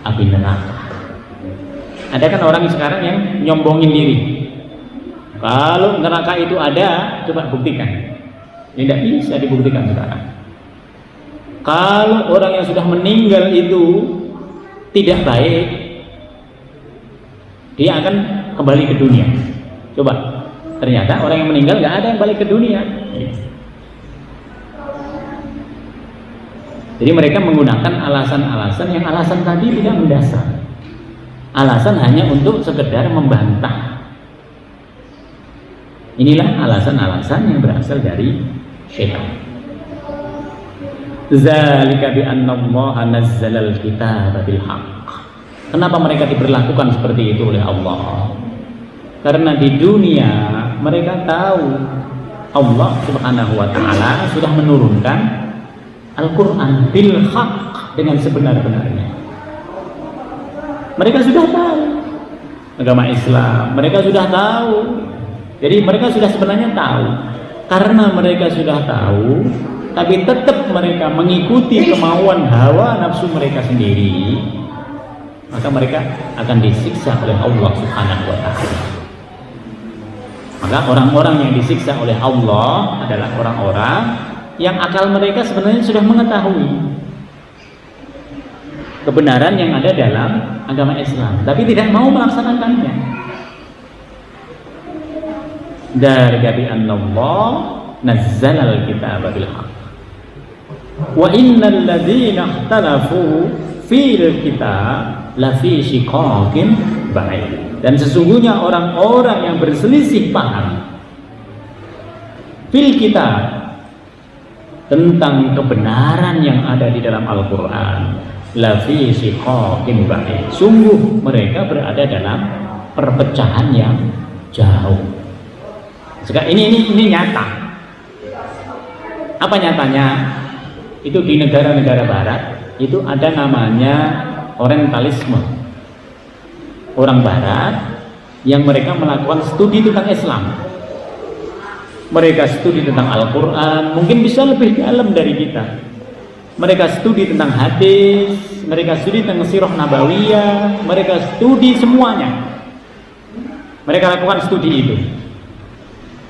api neraka. Ada kan orang sekarang yang nyombongin diri, kalau neraka itu ada, coba buktikan. Ini tidak bisa dibuktikan sekarang. Kalau orang yang sudah meninggal itu tidak baik, dia akan kembali ke dunia. Coba, ternyata orang yang meninggal nggak ada yang balik ke dunia. Jadi mereka menggunakan alasan-alasan yang alasan tadi tidak mendasar. Alasan hanya untuk sekedar membantah. Inilah alasan-alasan yang berasal dari syaitan. Zalika bi anna Allah nazzala al-kitaba bil haqq. Kenapa mereka diperlakukan seperti itu oleh Allah? Karena di dunia mereka tahu Allah Subhanahu wa Ta'ala sudah menurunkan Al-Quran bil haqq, dengan sebenar-benarnya. Mereka sudah tahu agama Islam, mereka sudah tahu. Jadi mereka sudah sebenarnya tahu. Karena mereka sudah tahu, tapi tetap mereka mengikuti kemauan hawa nafsu mereka sendiri, maka mereka akan disiksa oleh Allah Subhanahu wa Ta'ala. Maka orang-orang yang disiksa oleh Allah adalah orang-orang yang akal mereka sebenarnya sudah mengetahui kebenaran yang ada dalam agama Islam, tapi tidak mau melaksanakannya. Dzalika bi anna Allah nazzala al-kitaba bil haqq wa innal ladzina ikhtalafu fil kitab lafi shiqaqin ba'id. Dan sesungguhnya orang-orang yang berselisih paham fil kitab, tentang kebenaran yang ada di dalam Al-Quran, lafi shiqaqin ba'id, sungguh mereka berada dalam perpecahan yang jauh. Sekarang ini nyata. Apa nyatanya? Itu di negara-negara barat itu ada namanya orientalisme. Orang barat yang mereka melakukan studi tentang Islam. Mereka studi tentang Al-Quran, mungkin bisa lebih dalam dari kita. Mereka studi tentang hadis, mereka studi tentang sirah nabawiyah, mereka studi semuanya. Mereka lakukan studi itu.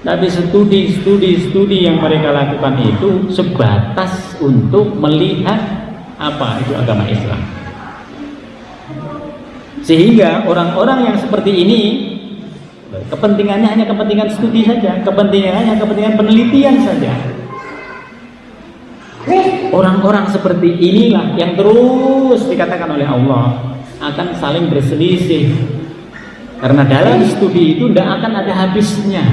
Tapi studi yang mereka lakukan itu sebatas untuk melihat apa itu agama Islam. Sehingga orang-orang yang seperti ini kepentingannya hanya kepentingan studi saja, kepentingannya hanya kepentingan penelitian saja. Orang-orang seperti inilah yang terus dikatakan oleh Allah akan saling berselisih. Karena dalam studi itu tidak akan ada habisnya.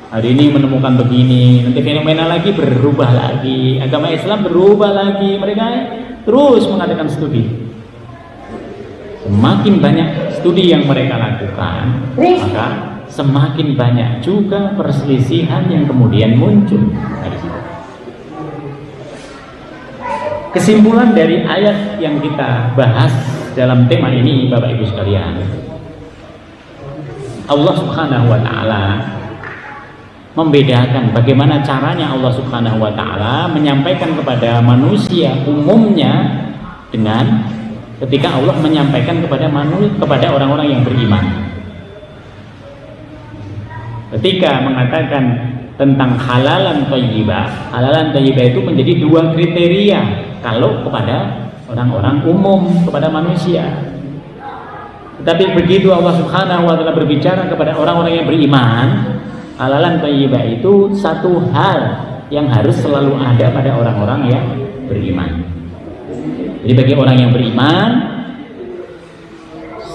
Hari ini menemukan begini, nanti fenomena lagi berubah lagi, agama Islam berubah lagi. Mereka terus mengadakan studi. Semakin banyak studi yang mereka lakukan, maka semakin banyak juga perselisihan yang kemudian muncul dari situ. Kesimpulan dari ayat yang kita bahas dalam tema ini, Bapak Ibu sekalian, Allah Subhanahu wa Ta'ala membedakan bagaimana caranya Allah Subhanahu wa Ta'ala menyampaikan kepada manusia umumnya dengan ketika Allah menyampaikan kepada orang-orang yang beriman. Ketika mengatakan tentang halalan thayyibah itu menjadi dua kriteria kalau kepada orang-orang umum, kepada manusia. Tetapi begitu Allah Subhanahu wa Ta'ala berbicara kepada orang-orang yang beriman, halalan thayyibah itu satu hal yang harus selalu ada pada orang-orang yang beriman. Jadi bagi orang yang beriman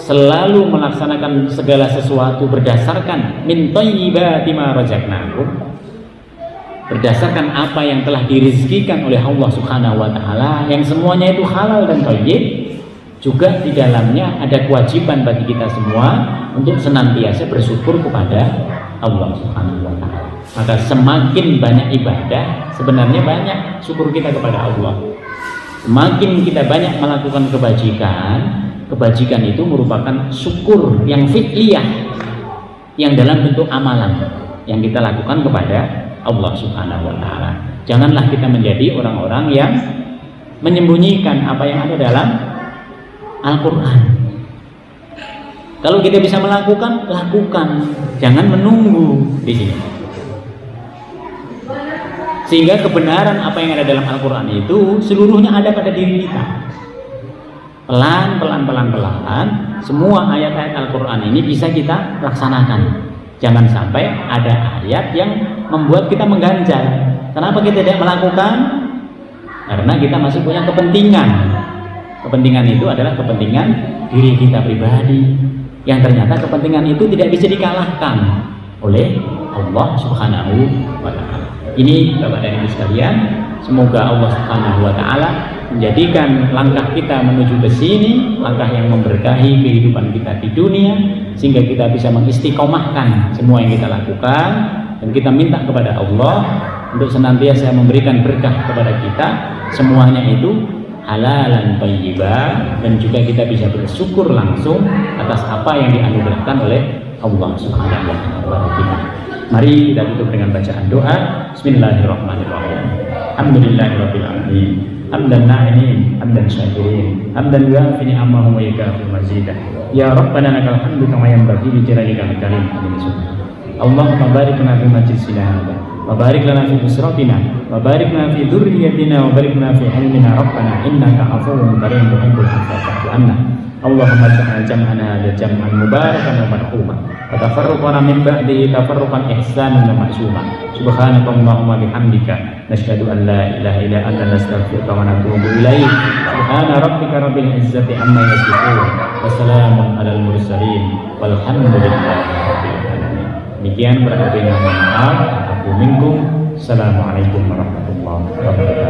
selalu melaksanakan segala sesuatu berdasarkan min thayyibati ma razaqnakum, berdasarkan apa yang telah dirizkikan oleh Allah Subhanahu wa Ta'ala, yang semuanya itu halal dan thayyib. Juga di dalamnya ada kewajiban bagi kita semua untuk senantiasa bersyukur kepada Allah Subhanahu wa Ta'ala. Maka semakin banyak ibadah, sebenarnya banyak syukur kita kepada Allah. Semakin kita banyak melakukan kebajikan itu merupakan syukur yang fi'liyah, yang dalam bentuk amalan yang kita lakukan kepada Allah Subhanahu wa Ta'ala. Janganlah kita menjadi orang-orang yang menyembunyikan apa yang ada dalam Al-Quran. Kalau kita bisa melakukan, lakukan, jangan menunggu di sini. Sehingga kebenaran apa yang ada dalam Al-Quran itu seluruhnya ada pada diri kita. Pelan, semua ayat-ayat Al-Quran ini bisa kita laksanakan. Jangan sampai ada ayat yang membuat kita mengganjal. Kenapa kita tidak melakukan? Karena kita masih punya kepentingan. Kepentingan itu adalah kepentingan diri kita pribadi, yang ternyata kepentingan itu tidak bisa dikalahkan oleh Allah Subhanahu wa Ta'ala. Ini Bapak dan Ibu sekalian, semoga Allah Subhanahu wa Ta'ala menjadikan langkah kita menuju ke sini langkah yang memberkahi kehidupan kita di dunia, sehingga kita bisa mengistiqomahkan semua yang kita lakukan, dan kita minta kepada Allah untuk senantiasa memberikan berkah kepada kita, semuanya itu halalan thayyibah, dan juga kita bisa bersyukur langsung atas apa yang dianugerahkan oleh Allah Subhanahu wa Ta'ala. Mari kita tutup dengan bacaan doa. Bismillahirrahmanirrahim. Alhamdulillahirabbil alamin. Hamdan na'imin, hamdan syakirin, hamdan yuafi ni'amahu wa yukafi mazidah. Ya Rabbana lakal hamdu kama yanbaghi li jalalika wal karim. Allahumma barik lana fi majlisina hadha, wa barik lana fi usratina, wa barik lana fi dhurriyyatina, wa barik lana fi ilmina. Rabbana innaka afuwwun karim tuhibbul afwa fa'fu anna. Allahumma ja'al jam'ana hadha jam'an mubarakan wa marhuman, wa tafarruqana min ba'dihi tafarruqan ihsanan wa ma'suman. Subhanakallahumma bihamdika nashhadu an la ilaha illa anta nastaghfiruka wa natubu ilaik. Subhana rabbika rabbil izzati amma yasifun, wa salamun alal mursalin, walhamdulillahi rabbil alamin. Demikian berarti mohon maaf. Assalamualaikum warahmatullahi wabarakatuh.